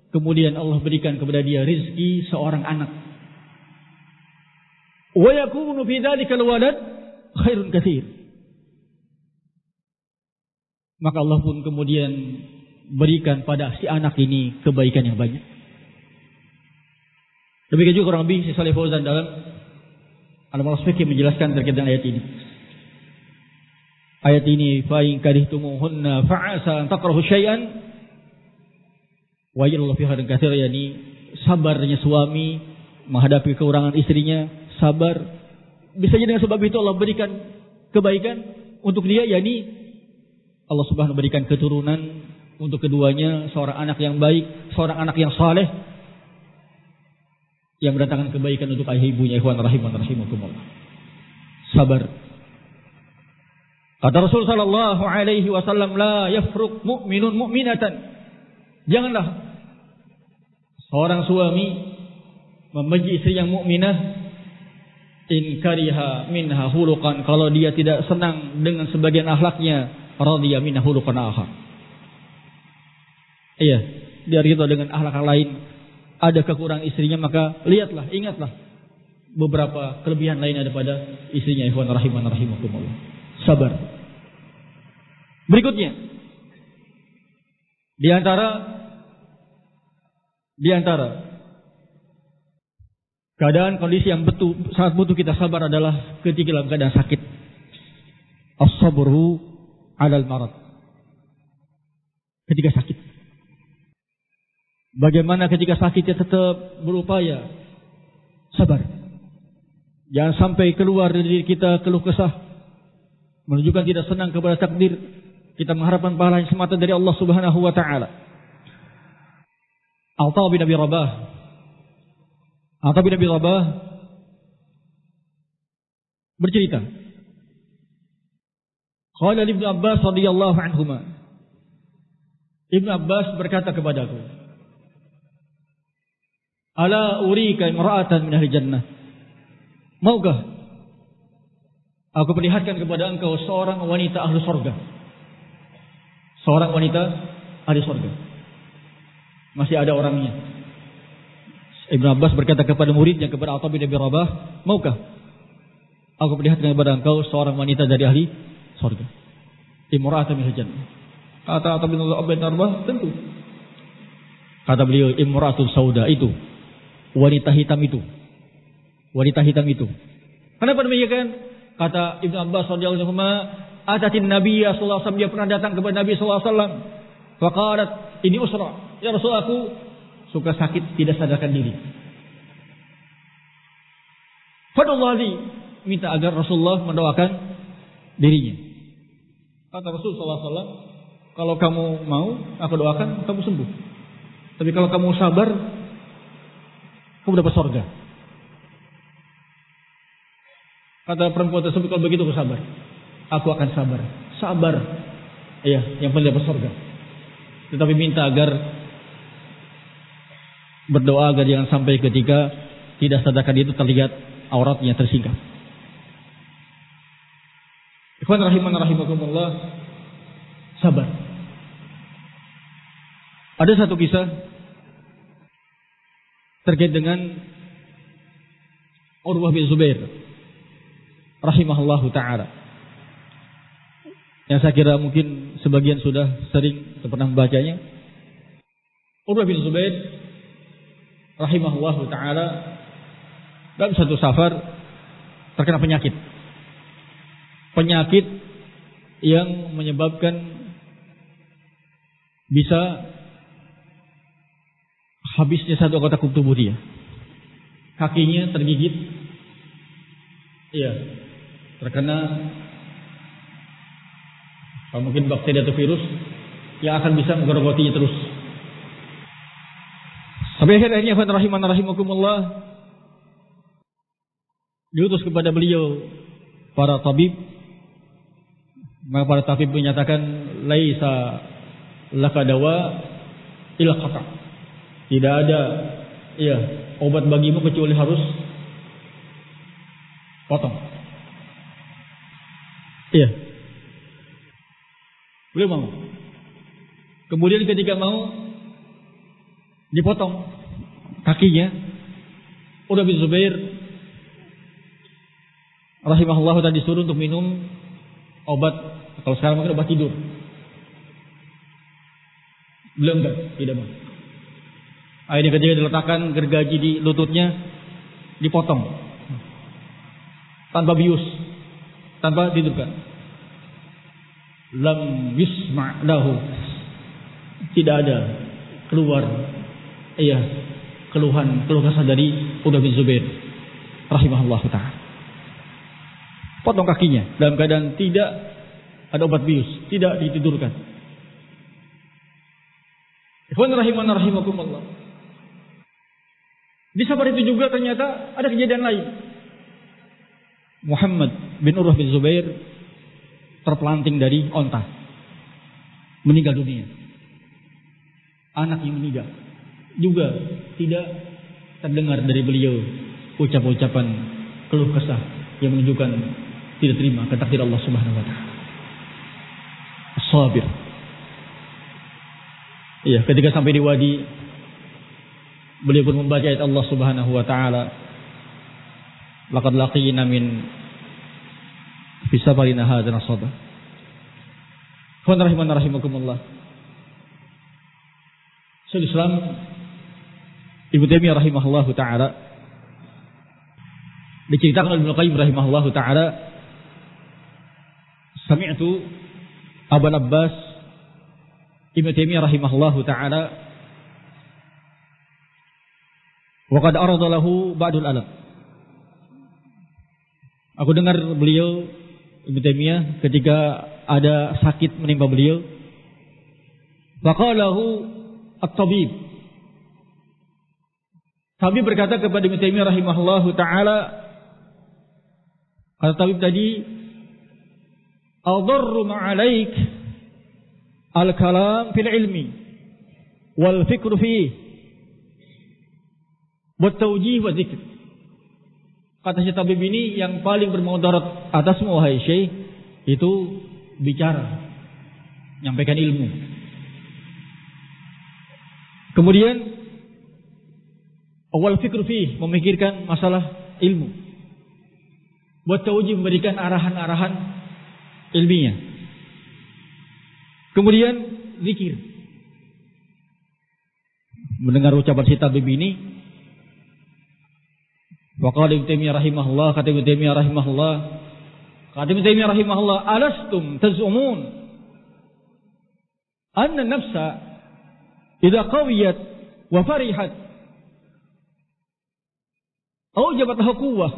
Kemudian Allah berikan kepada dia rizki seorang anak. Wa yakunu fi dzalikal walad khairun katsir. Maka Allah pun kemudian berikan pada si anak ini kebaikan yang banyak. Demikian juga kurang lebih Syekh Shalih Fauzan dalam Al-Malas Fiqh menjelaskan terkait dengan ayat ini. Ayat ini fa in karihtumuhunna fa'asa an takrahu syai'an wa yallahu fi khairin katsir, yakni sabarnya suami menghadapi kekurangan istrinya, sabar. Bisa jadi dengan sebab itu Allah berikan kebaikan untuk dia, yakni Allah Subhanahu berikan keturunan untuk keduanya, seorang anak yang baik, seorang anak yang saleh yang mendatangkan kebaikan untuk ayah ibunya. Ikhwan rahimakumullah. Sabar. Kata Rasul sallallahu alaihi wasallam, la yafruq mu'minun mu'minatan. Janganlah seorang suami membenci istri yang mukminah in kariha minha huluqan, kalau dia tidak senang dengan sebagian akhlaknya, radiya minha huluqan akhar. Iya, biar kita dengan akhlak lain ada kekurangan istrinya, maka lihatlah, ingatlah beberapa kelebihan lain ada pada istrinya. Ikhwan rahimakumullah. Sabar. Berikutnya, di antara keadaan kondisi yang sangat butuh kita sabar adalah ketika dalam keadaan sakit. As-sabru 'alal marad. Ketika sakit. Bagaimana ketika sakitnya tetap berupaya sabar. Jangan sampai keluar dari diri kita keluh kesah, menunjukkan tidak senang kepada takdir. Kita mengharapkan pahala yang semata dari Allah Subhanahu wa taala. Atha bin Abi Rabah bercerita, qala Ibnu Abbas radhiyallahu anhuma, Ibnu Abbas berkata kepadaku, ala urika imra'atan min ahli jannah. Maukah aku perlihatkan kepada engkau seorang wanita ahli surga? Seorang wanita ahli surga. Masih ada orangnya. Ibnu Abbas berkata kepada muridnya, kepada Atha bin Abi Rabah, maukah aku perlihatkan kepada engkau seorang wanita dari ahli surga? Imra'atan min ahli jannah. Kata Atha bin Abi Rabah, tentu. Kata beliau, imra'atul sauda, itu wanita hitam itu. Wanita hitam itu. Kenapa demikian? Kata Ibnu Abbas radhiyallahu anhu, atatin Nabiy sallallahu alaihi wasallam, dia pernah datang kepada Nabi sallallahu alaihi wasallam. Faqalat, ini usra. Ya Rasul, aku suka sakit, tidak sadarkan diri. Fadallahu, minta agar Rasulullah mendoakan dirinya. Kata Rasul sallallahu alaihi wasallam, kalau kamu mau aku doakan, kamu sembuh. Tapi kalau kamu sabar, kamu dapat surga. Kata perempuan tersebut, kalau begitu aku sabar. Aku akan sabar. Sabar. Iya, yang penting dapat surga. Tetapi minta agar berdoa agar jangan sampai ketika tidak sadarkan itu terlihat auratnya tersingkap. Ikhwan rahimakumullah, sabar. Ada satu kisah terkait dengan Urwah bin Zubair rahimahullahu ta'ala, yang saya kira mungkin sebagian sudah sering pernah membacanya. Urwah bin Zubair rahimahullahu ta'ala dalam satu safar terkena penyakit yang menyebabkan bisa habisnya satu anggota tubuh dia. Kakinya tergigit, terkena mungkin bakteri atau virus yang akan bisa menggerogotinya terus. Sampai akhirnya rahimakumullah, diutus kepada beliau para tabib. Maka para tabib menyatakan, laisa laka dawa illa qata'. Tidak ada obat bagimu kecuali harus potong. Beliau mau. Kemudian ketika mau dipotong kakinya, Urwah bin Zubair rahimahullah tadi disuruh untuk minum obat, kalau sekarang mungkin obat tidur. Beliau tidak mau. Akhirnya ketika diletakkan gergaji di lututnya, dipotong tanpa bius, tanpa tidurkan. Lam yusma' lahu, tidak ada keluar keluh kesah dari Urwah bin Zubair rahimahullah ta'ala. Potong kakinya dalam keadaan tidak ada obat bius, tidak ditidurkan. Ikhwan rahimana rahimakumullah. Di saat itu juga ternyata ada kejadian lain. Muhammad bin Urwah bin Zubair terpelanting dari onta, meninggal dunia. Anak yang meninggal juga tidak terdengar dari beliau ucapan keluh kesah yang menunjukkan tidak terima ke takdir Allah Subhanahu wa taala. As-sabir. Iya, ketika sampai di wadi, beliau pun membaca ayat Allah Subhanahu wa taala, laqad laqina min fi safarina hadzal nasaba. Wa rahimana rahimakumullah. Syaikhul Islam Ibnu Taimiyah rahimahullahu taala diceritakan oleh Ibnu Qayyim rahimahullahu taala, sami'tu Abu Abbas Ibnu Taimiyah rahimahullahu taala wa qad arada lahu ba'dul alam. Aku dengar beliau Ibnu Taimiyah ketika ada sakit menimpa beliau. Faqalahu at-tabib. Tabib berkata kepada Ibnu Taimiyah rahimahullahu taala, kata tabib tadi, "Adarru ma'alaik al-kalam fil ilmi wal fikru fihi wa tawjih wa dzikr." Kata si tabib ini, yang paling bermudarat atasmu wahai syekh itu bicara, menyampaikan ilmu. Kemudian awal fikru fihi, memikirkan masalah ilmu. Buat tawjih, memberikan arahan-arahan ilmiah. Kemudian zikir. Mendengar ucapan si tabib ini, waqala Ibnu Taimiyah rahimahullah, kata Ibnu Taimiyah rahimahullah, alastum tazumun anna nafsa idza qawiyat wa farihat aujabat lahu quwwah.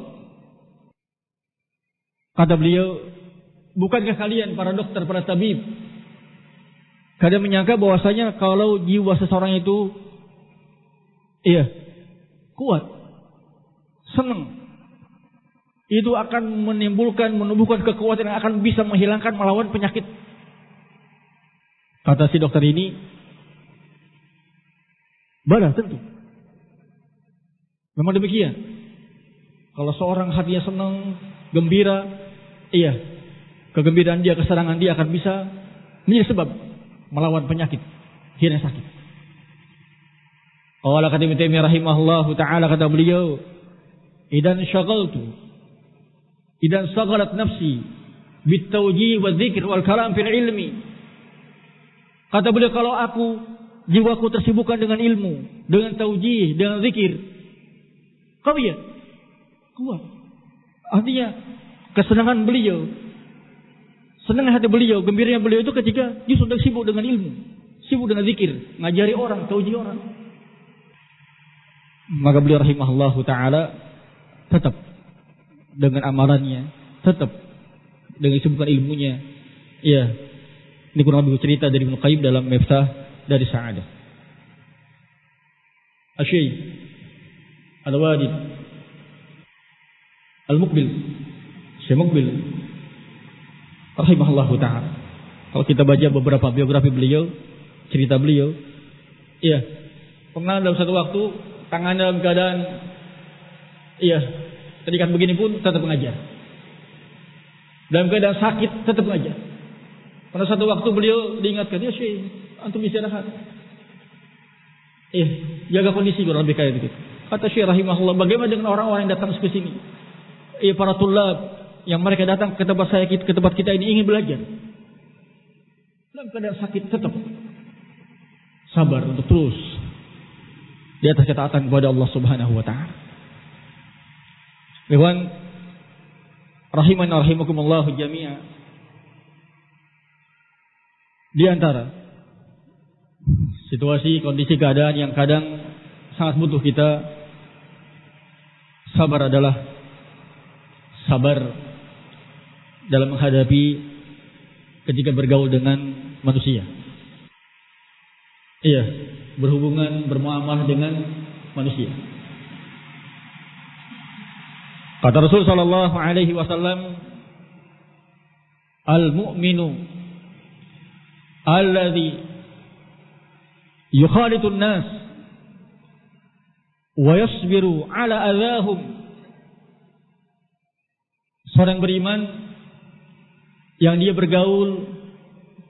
Kata beliau, bukankah kalian para dokter, para tabib, kadang menyangka bahwasanya kalau jiwa seseorang itu kuat, senang, itu akan menumbuhkan kekuatan yang akan bisa menghilangkan, melawan penyakit. Kata si dokter ini, bala, tentu. Memang demikian. Kalau seorang hatinya senang, gembira, kegembiraan dia, kesenangan dia akan bisa menjadi sebab melawan penyakit, hilang sakit. Qala kata Ibnu Taimiyah rahimahullahu taala, kata beliau, idan shagalat nafsi bitawjih wa dzikr wal kalam fil ilmi. Kata beliau, kalau jiwaku tersibukkan dengan ilmu, dengan tawjih, dengan zikir, qawiyah, kuat. Artinya kesenangan beliau, senang hati beliau, gembiranya beliau itu ketika dia sudah sibuk dengan ilmu, sibuk dengan zikir, ngajari orang, tauji orang. Maka beliau rahimahullahu taala tetap dengan amalannya, tetap dengan kesibukan ilmunya. Ini kurang lebih cerita dari Ibnu Qayyim dalam Miftah dari Sa'adah. Asy-Syaikh Al-Wadid Al-Muqbil, Syekh Muqbil rahimahullahu ta'ala. Kalau kita baca beberapa biografi beliau, cerita beliau, pernah dalam satu waktu tangan dalam keadaan terikat begini pun tetap mengajar. Dalam keadaan sakit tetap mengajar. Pada satu waktu beliau diingatkan, ya Syekh, antum istirahat. Jaga kondisi kurang lebih kayak gitu. Kata Syekh rahimahullah, bagaimana dengan orang-orang yang datang ke sini? Para tulab yang mereka datang ke tempat saya, ke tempat kita ini ingin belajar. Dalam keadaan sakit tetap sabar untuk terus di atas ketaatan kepada Allah Subhanahu wa taala. Ikhwan rahimani rahimakumullah jami'a. Di antara situasi, kondisi, keadaan yang kadang sangat butuh kita sabar adalah sabar dalam menghadapi ketika bergaul dengan manusia. Berhubungan, bermuamalah dengan manusia. Kata Rasul sallallahu alaihi wasallam, al-mu'minu alladhi yukhalitun nas wa yasbiru ala adahum. Seorang beriman yang dia bergaul,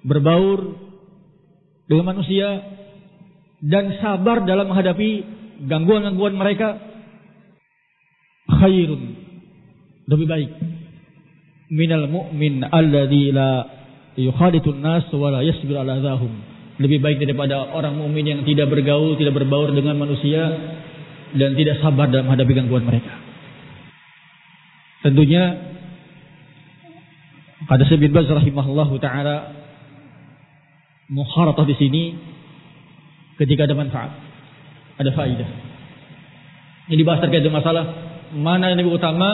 berbaur dengan manusia dan sabar dalam menghadapi gangguan-gangguan mereka, khairun, lebih baik, minal mu'min alladzi la yukhalitun nas wa la yasbiru ala adahum. Lebih baik daripada orang mukmin yang tidak bergaul, tidak berbaur dengan manusia dan tidak sabar dalam menghadapi gangguan mereka. Tentunya kata Syekh bin Baz rahimahullahu taala, mukharatah di sini ketika ada manfaat, ada faidah. Ini dibahas terkait dengan masalah mana yang lebih utama,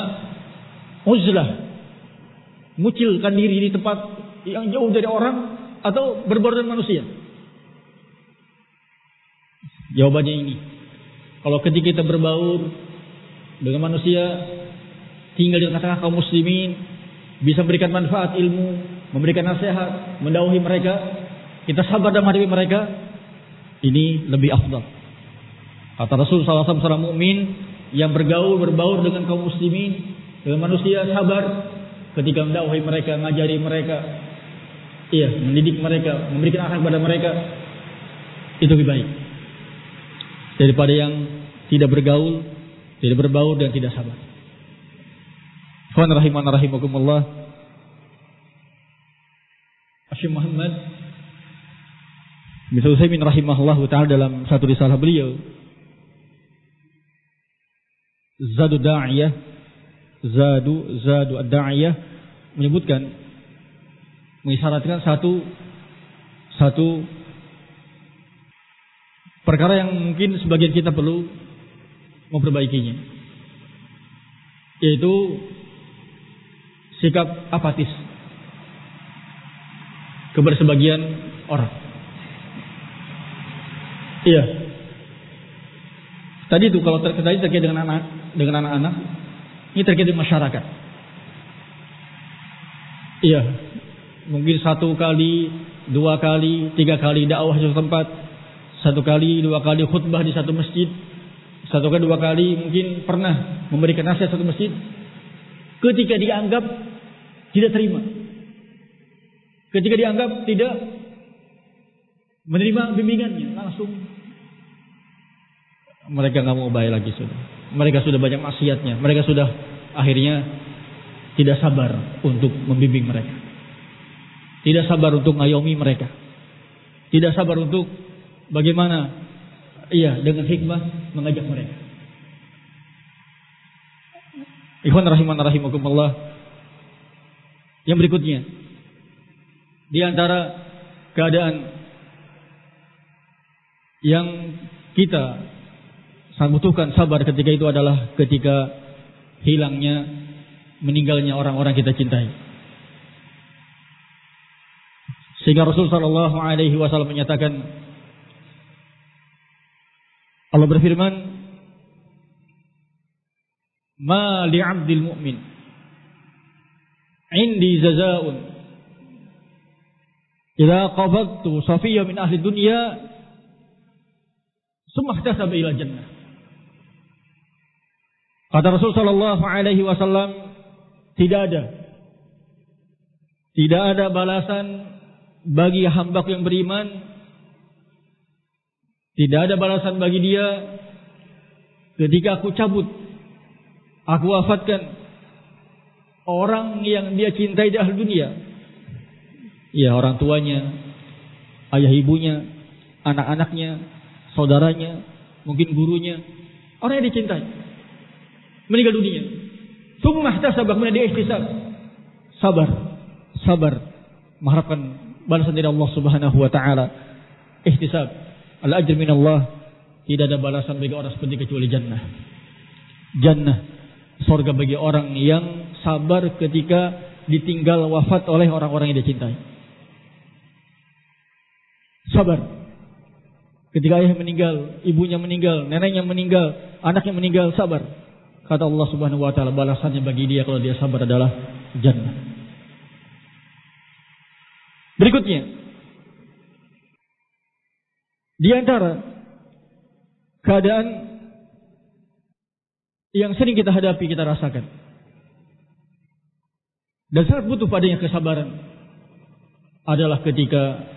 uzlah, mengucilkan diri di tempat yang jauh dari orang atau berbaur dengan manusia. Jawabannya ini, kalau ketika kita berbaur dengan manusia, tinggal di tengah-tengah kaum muslimin, bisa memberikan manfaat ilmu, memberikan nasihat, mendakwahi mereka, kita sabar dalam menghadapi mereka, ini lebih afdal. Kata Rasul sallallahu alaihi wasallam, seorang mukmin yang bergaul, berbaur dengan kaum muslimin, dengan manusia, sabar ketika mendakwahi mereka, mengajari mereka, mendidik mereka, memberikan arahan kepada mereka, itu lebih baik daripada yang tidak bergaul, tidak berbaur dan tidak sabar. Ikhwan rahimana rahimakumullah. Syekh Muhammad bin Utsaimin rahimahullah taala dalam satu risalah beliau, Zadu Da'iyah, Zadu Ad-Da'iyah, menyebutkan, mengisyaratkan satu perkara yang mungkin sebagian kita perlu memperbaikinya, yaitu sikap apatis kepada sebagian orang. Tadi itu kalau terkait dengan anak-anak, ini terkait dengan masyarakat. Mungkin 1 kali, 2 kali, 3 kali dakwah di suatu tempat, 1 kali, 2 kali khutbah di satu masjid, 1 kali, 2 kali mungkin pernah memberikan nasihat satu masjid. Ketika dianggap tidak terima, ketika dianggap tidak menerima bimbingannya, langsung mereka nggak mau baik lagi sudah. Mereka sudah banyak maksiatnya. Mereka sudah akhirnya tidak sabar untuk membimbing mereka, tidak sabar untuk ngayomi mereka, tidak sabar untuk bagaimana dengan hikmah mengajak mereka. Ikhwan rahimana rahimakumullah. Yang berikutnya, di antara keadaan yang kita sangat butuhkan sabar ketika itu adalah ketika hilangnya, meninggalnya orang-orang kita cintai. Sehingga Rasul sallallahu alaihi wasallam menyatakan, Allah berfirman, "Ma li'abdil mu'min 'indi jazaa'un idza qabadtu safiyya min ahli dunya summa ihtasaba ila jannah." Kata Rasul sallallahu alaihi wasallam, tidak ada balasan bagi hambaku yang beriman, tidak ada balasan bagi dia ketika aku cabut, aku wafatkan orang yang dia cintai di ahli dunia. Ya, orang tuanya, ayah ibunya, anak-anaknya, saudaranya, mungkin gurunya, orang yang dicintai meninggal dunia. Tsumma ihtasaba, kemudian dia ihtisab, sabar mengharapkan balasan dari Allah Subhanahu wa taala. Ihtisab, al-ajr min Allah, tidak ada balasan bagi orang seperti kecuali jannah. Jannah, surga bagi orang yang sabar ketika ditinggal wafat oleh orang-orang yang dia cintai. Sabar ketika ayah meninggal, ibunya meninggal, neneknya meninggal, anaknya meninggal, sabar. Kata Allah Subhanahu wa taala, balasannya bagi dia kalau dia sabar adalah jannah. Berikutnya, di antara keadaan yang sering kita hadapi, kita rasakan, dan sangat butuh padanya kesabaran, adalah ketika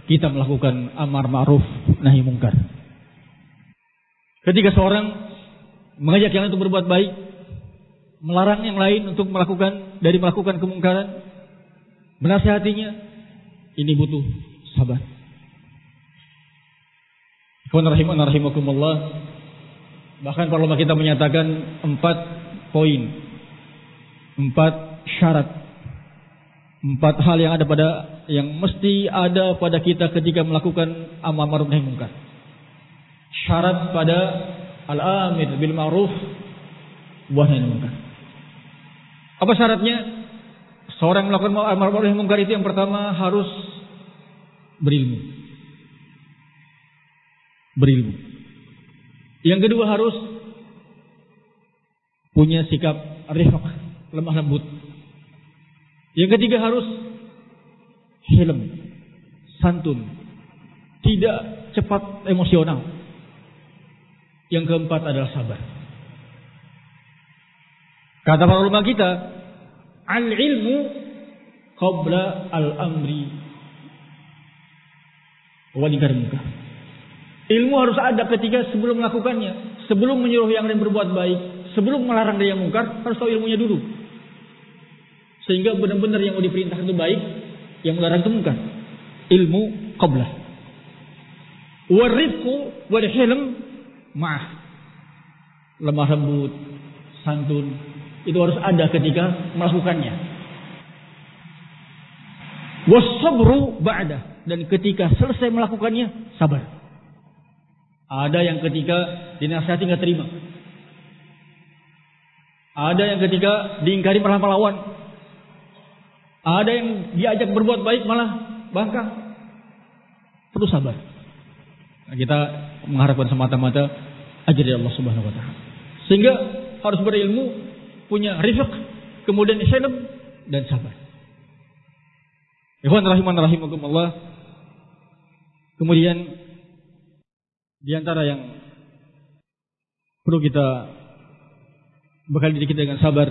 kita melakukan amar ma'ruf nahi mungkar. Ketika seorang mengajak yang lain untuk berbuat baik, melarang yang lain untuk melakukan kemungkaran, menasihatinya, ini butuh sabar. Rahimakumullah. Bahkan para ulama kita menyatakan 4 poin, 4 syarat, 4 hal yang mesti ada pada kita ketika melakukan amar ma'ruf nahi mungkar. Syarat pada al-amir bil ma'ruf wa nahi mungkar. Apa syaratnya? Seorang melakukan amar ma'ruf nahi mungkar itu yang pertama harus berilmu. Yang kedua harus punya sikap rifq, lemah lembut. Yang ketiga harus hilm, santun, tidak cepat emosional. Yang keempat adalah sabar. Kata para ulama kita, al-ilmu qabla al-amri wa nahi mungkar. Ilmu harus ada ketika sebelum melakukannya, sebelum menyuruh yang lain berbuat baik, sebelum melarang dari yang mungkar, harus tahu ilmunya dulu. Sehingga benar-benar yang mau diperintahkan itu baik, yang melarang itu mungkar. Ilmu qablah. Warifqu wal hilm ma'ah. Lemah lembut, santun, itu harus ada ketika melakukannya. Wasabru ba'da, dan ketika selesai melakukannya, sabar. Ada yang ketika dinasihati enggak terima. Ada yang ketika diingkari malah melawan. Ada yang diajak berbuat baik malah bangkang. Perlu sabar. Nah, kita mengharapkan semata-mata ajar dari Allah Subhanahu wa taala. Sehingga harus berilmu, punya rifq, kemudian hilm dan sabar. Ikhwan rahimakumullah. Kemudian di antara yang perlu kita bekal diri kita dengan sabar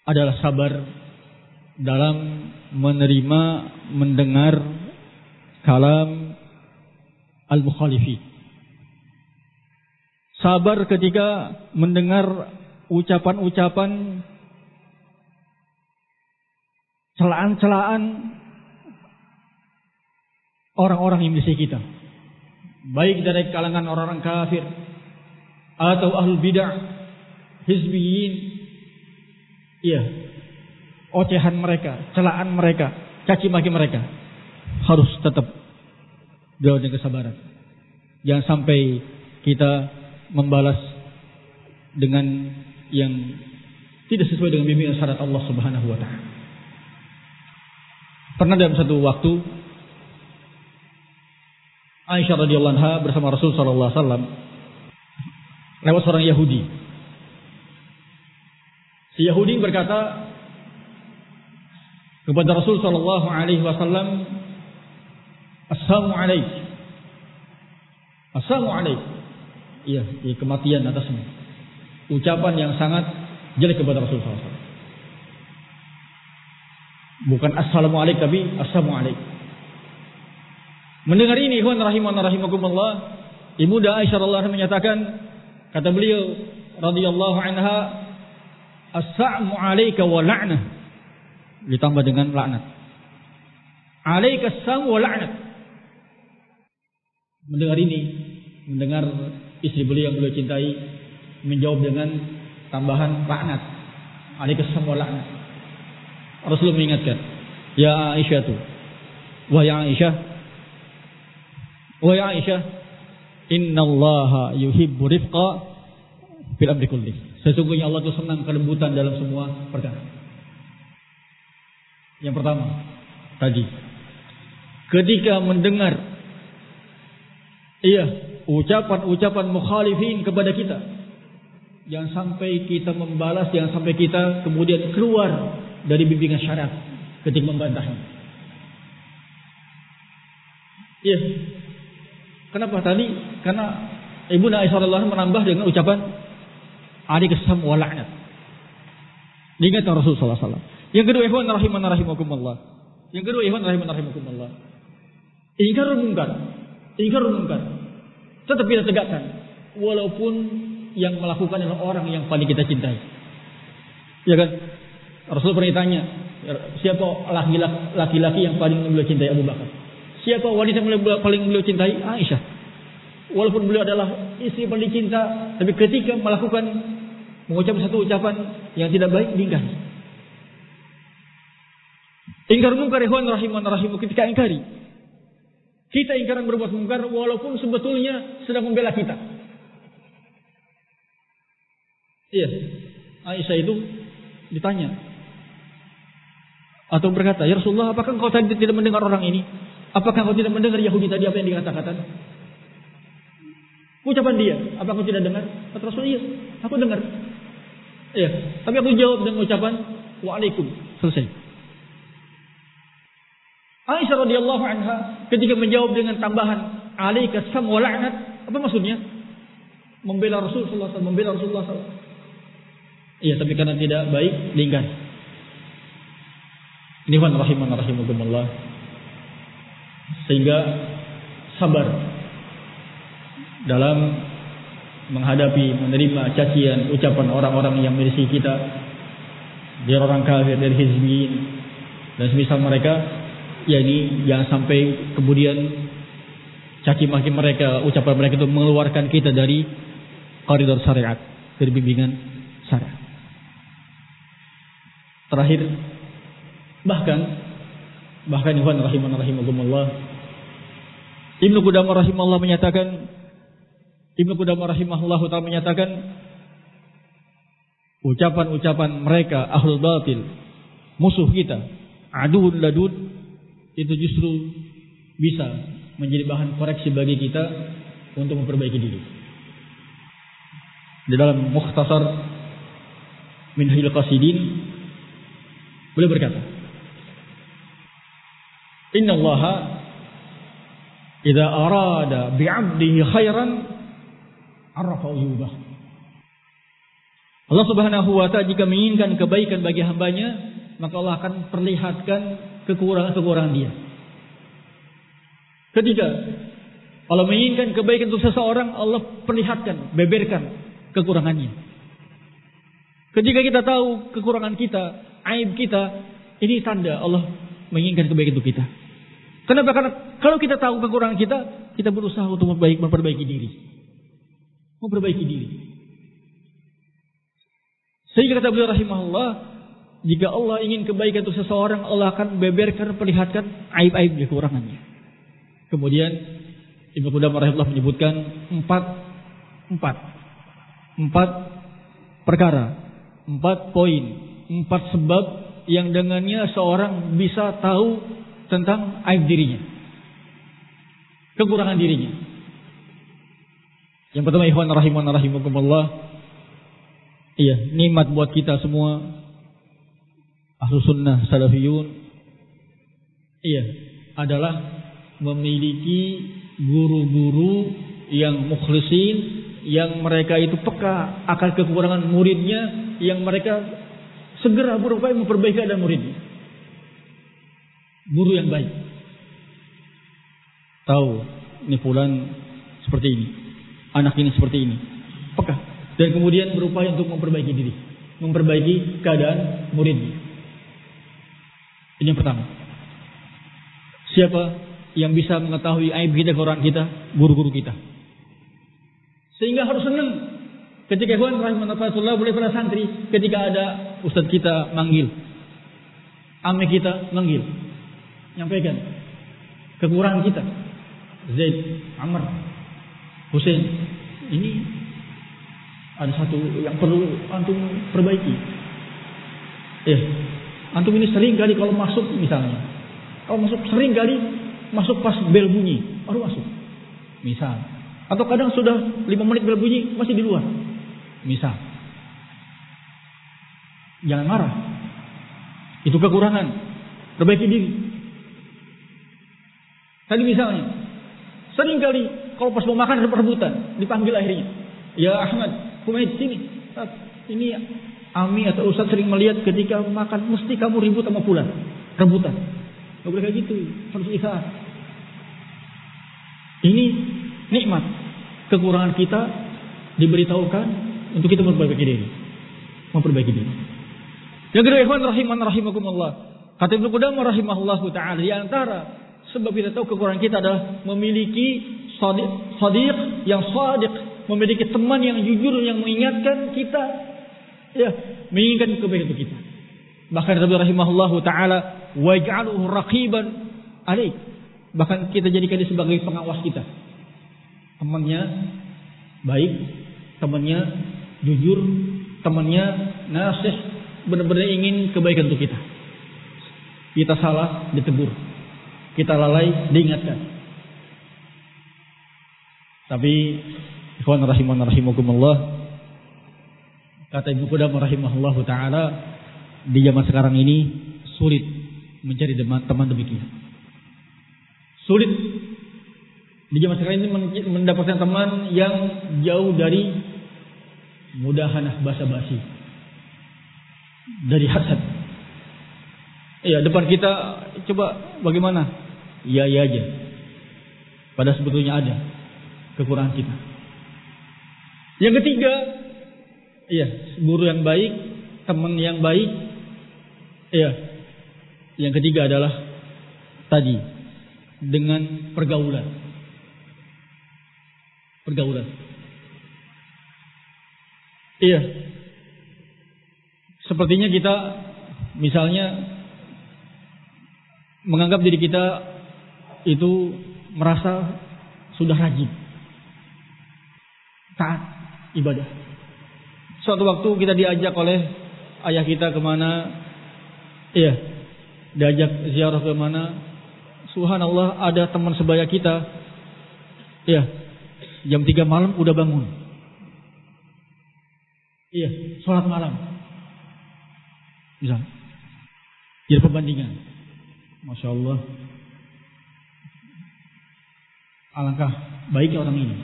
adalah sabar dalam menerima, mendengar kalam al-mukhalifi. Sabar ketika mendengar ucapan-ucapan celaan-celaan orang-orang yang menyisih kita, baik dari kalangan orang-orang kafir atau ahlul bid'ah, hizbiyin. Iya, ocehan mereka, celaan mereka, caci maki mereka harus tetap jauh dengan kesabaran. Jangan sampai kita membalas dengan yang tidak sesuai dengan bimbingan syariat Allah Subhanahu wa taala. Pernah dalam satu waktu Aisyah radhiyallahu anha bersama Rasul sallallahu alaihi wasallam lewat seorang Yahudi. Si Yahudi berkata kepada Rasul sallallahu alaihi wasallam, "Assalamu alaik." Assalamu alaik. Iya, kematian atasmu. Ucapan yang sangat jelek kepada Rasul sallallahu alaihi wasallam. Bukan assalamualaikum tapi assalamualaikum. Mendengar ini ikhwan rahimakumullah, Ibunda Aisyah radhiyallahu anha menyatakan, kata beliau radhiyallahu anha, as-sa'mu 'alaika wa la'nah, ditambah dengan laknat. 'Alaika as-sa'mu wa la'nat. Mendengar ini, mendengar istri beliau yang beliau cintai menjawab dengan tambahan laknat. 'Alaika as-sa'mu wa la'nat. Rasulullah mengingatkan, ya Aisyah tuh, wahai Aisyah, innallaha yuhibbu rifqa fil amri kulli. Sesungguhnya Allah itu senang kelembutan dalam semua perkara. Yang pertama tadi, ketika mendengar ucapan-ucapan mukhalifin kepada kita, jangan sampai kita membalas, jangan sampai kita kemudian keluar dari bimbingan syariat ketika membantahnya. Iya. Kenapa tadi? Karena Ibunda Aisyah radhiyallahu anha menambah dengan ucapan alaikassalam wa la'nat. Diingatkan Rasulullah sallallahu alaihi wasallam. Yang kedua, ikhwan rahimakumullah. Ingkarul munkar. Tetap kita tegakkan walaupun yang melakukan adalah orang yang paling kita cintai. Ya kan? Rasul pernah ditanya, siapa laki-laki yang paling beliau cintai? Abu Bakar. Siapa wanita yang paling beliau cintai? Aisyah. Walaupun beliau adalah istri paling cinta, tapi ketika mengucapkan satu ucapan yang tidak baik, diingkari. Ingkar munkar, ikhwan rahimakumullah, ketika ingkari. Kita ingkaran berbuat munkar walaupun sebetulnya sedang membela kita. Iya. Aisyah itu ditanya atau berkata, ya Rasulullah, apakah engkau tadi tidak mendengar orang ini? Apakah engkau tidak mendengar Yahudi tadi apa yang dikatakan? Ucapan dia, apakah engkau tidak dengar? Kata Rasul, iya, aku dengar. Iya, tapi aku jawab dengan ucapan wa'alaikum. Selesai. Aisyah radhiyallahu anha ketika menjawab dengan tambahan alaikassalam wa la'nat, apa maksudnya? Membela Rasulullah SAW. Iya, tapi karena tidak baik, diingkari. Ini rahimakumullah. Sehingga sabar dalam menerima cacian ucapan orang-orang yang menyelisihi kita, dari orang kafir, dari hizbiyin dan semisal mereka, yakni jangan sampai kemudian caci maki mereka, ucapan mereka itu mengeluarkan kita dari koridor syariat, dari bimbingan syariat. Terakhir, bahkan ikhwan rahimakumullah, Ibnu Qudamah rahimahullah menyatakan ucapan-ucapan mereka ahlul batil, musuh kita, aduun ladud, itu justru bisa menjadi bahan koreksi bagi kita untuk memperbaiki diri. Di dalam Mukhtasar Minhajul Qasidin beliau berkata, Inna Allaha idza arada bi'abdihi khairan arrafa uyubah. Allah Subhanahu wa ta'ala jika menginginkan kebaikan bagi hambanya, maka Allah akan perlihatkan kekurangan-kekurangan dia. Ketiga, kalau menginginkan kebaikan untuk seseorang, Allah perlihatkan, beberkan kekurangannya. Ketika kita tahu kekurangan kita, aib kita, ini tanda Allah menginginkan kebaikan untuk kita. Kenapa? Karena kalau kita tahu kekurangan kita, kita berusaha untuk memperbaiki diri. Sehingga kata beliau rahimahullah, jika Allah ingin kebaikan untuk seseorang, Allah akan beberkan, perlihatkan aib-aib kekurangannya. Kemudian Ibnu Qudamah rahimahullah menyebutkan empat perkara, 4 poin, 4 sebab yang dengannya seorang bisa tahu tentang aib dirinya, kekurangan dirinya. Yang pertama, ikhwan rahimakumullah, iya, nikmat buat kita semua Ahlus Sunnah Salafiyun, iya, adalah memiliki guru-guru yang mukhlisin, yang mereka itu peka akan kekurangan muridnya, yang mereka segera berupaya memperbaiki keadaan muridnya. Guru yang baik. Tahu ini fulan seperti ini, anak ini seperti ini. Peka. Dan kemudian berupaya untuk memperbaiki diri, memperbaiki keadaan muridnya. Ini yang pertama. Siapa yang bisa mengetahui aib kita, kekurangan kita? Guru-guru kita. Sehingga harus senang ketika ikhwan rahimahullah boleh pada santri, ketika ada ustadz kita manggil, ame kita manggil, nyampaikan kekurangan kita. Zaid, Amr, Hussein, ini ada satu yang perlu antum perbaiki. Antum ini sering kali kalau masuk misalnya, sering kali masuk pas bel bunyi baru masuk, misal. Atau kadang sudah 5 menit bel bunyi masih di luar, misal. Jangan marah, itu kekurangan. Perbaiki diri. Tadi misalnya, sering kali kalau pas mau makan ada perebutan, dipanggil akhirnya. Ya Ahmad, Humaid sini. Ini Ami atau Ustaz sering melihat ketika makan mesti kamu ribut sama fulan, rebutan. Gak boleh kayak gitu, harus ikhlas. Ini nikmat. Kekurangan kita diberitahukan untuk kita memperbaiki diri. Yang kedua, ikhwan rahimakumullah. Kata Ibnu Qudamah rahimahullahu taala, di antara sebab kita tahu kekurangan kita adalah memiliki sadiq yang sadiq, memiliki teman yang jujur yang mengingatkan kita, menginginkan kebaikan untuk kita. Bahkan Nabi rahimahullahu taala, waj'alhu raqiban alaik. Bahkan kita jadikan dia sebagai pengawas kita. Temannya baik, temannya jujur, temannya nasih, benar-benar ingin kebaikan untuk kita. Kita salah, ditegur. Kita lalai, diingatkan. Tapi ikhwan rahimakumullah, kata Ibnu Qudamah rahimahullahu taala, di zaman sekarang ini sulit mencari teman demikian. Sulit di zaman sekarang ini mendapatkan teman yang jauh dari mudahanah basa-basi, dari hasad. Depan kita coba bagaimana? Ya aja. Padahal sebetulnya ada kekurangan kita. Yang ketiga, guru yang baik, teman yang baik. Yang ketiga adalah tadi dengan pergaulan. Sepertinya kita misalnya menganggap diri kita itu merasa sudah rajin, taat ibadah. Suatu waktu kita diajak oleh ayah kita kemana, diajak ziarah kemana. Subhanallah, ada teman sebaya kita, jam 3 malam udah bangun, sholat malam, bisa jadi perbandingan. Masya Allah, alangkah baiknya orang ini.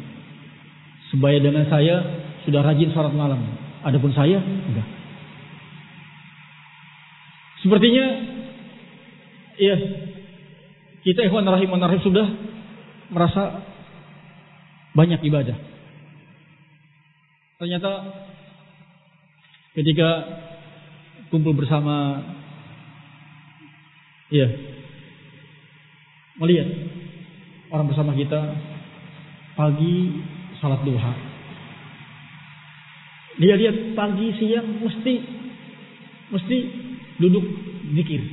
Sebaya dengan saya sudah rajin sholat malam, adapun saya enggak. Sepertinya kita ikhwan rahimahullah sudah merasa banyak ibadah. Ternyata ketika kumpul bersama, melihat orang bersama kita pagi salat duha, dia lihat pagi siang mesti duduk zikir,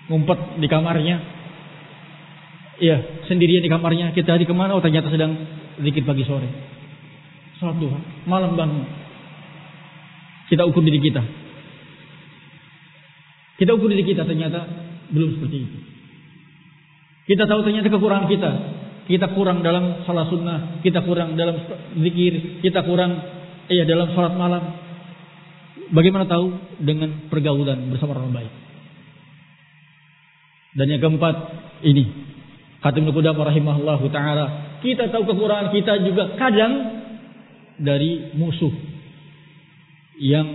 ngumpet di kamarnya, sendirian di kamarnya. Kita di kemana? Ternyata sedang zikir pagi sore, salat duha, malam bangun. Kita ukur diri kita, ternyata belum seperti itu. Kita tahu ternyata kekurangan kita. Kita kurang dalam salat sunnah, kita kurang dalam zikir, kita kurang dalam salat malam. Bagaimana tahu? Dengan pergaulan bersama orang baik. Dan yang keempat ini, kata Ibnu Qudamah rahimahullahu taala, kita tahu kekurangan kita juga kadang dari musuh yang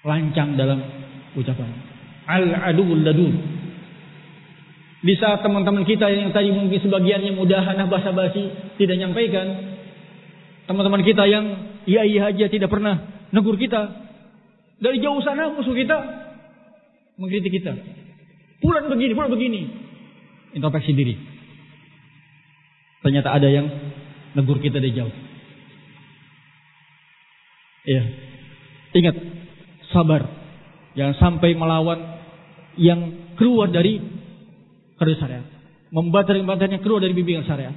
lancang dalam ucapan. al-aduwwul ladud. Di saat teman-teman kita yang tadi mungkin sebagiannya mudahanah basa-basi tidak nyampaikan, teman-teman kita yang iya aja tidak pernah negur kita, dari jauh sana musuh kita mengkritik kita. Pulang begini. Introspeksi diri. Ternyata ada yang negur kita dari jauh. Iya. Ingat, sabar. Jangan sampai melawan yang keluar dari syariat. Membatalkan keluar dari bimbingan syariat.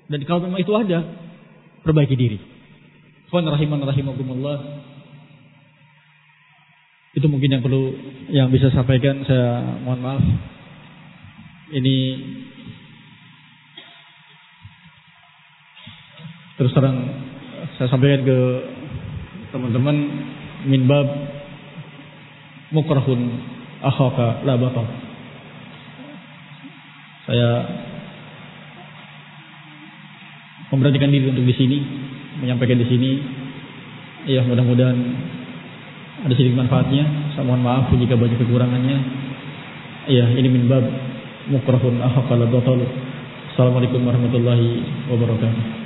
Dan kalau memang itu ada, perbaiki diri. Rahimakumullah. Itu mungkin yang bisa sampaikan. Saya mohon maaf. Ini terus terang saya sampaikan ke teman-teman min bab mukrahun akhaka la batal. Saya memperhatikan diri untuk di sini, menyampaikan di sini. Ya, mudah-mudahan ada sedikit manfaatnya. Saya mohon maaf jika banyak kekurangannya. Ya, ini min bab mukrahun akhaka la batal. Assalamualaikum warahmatullahi wabarakatuh.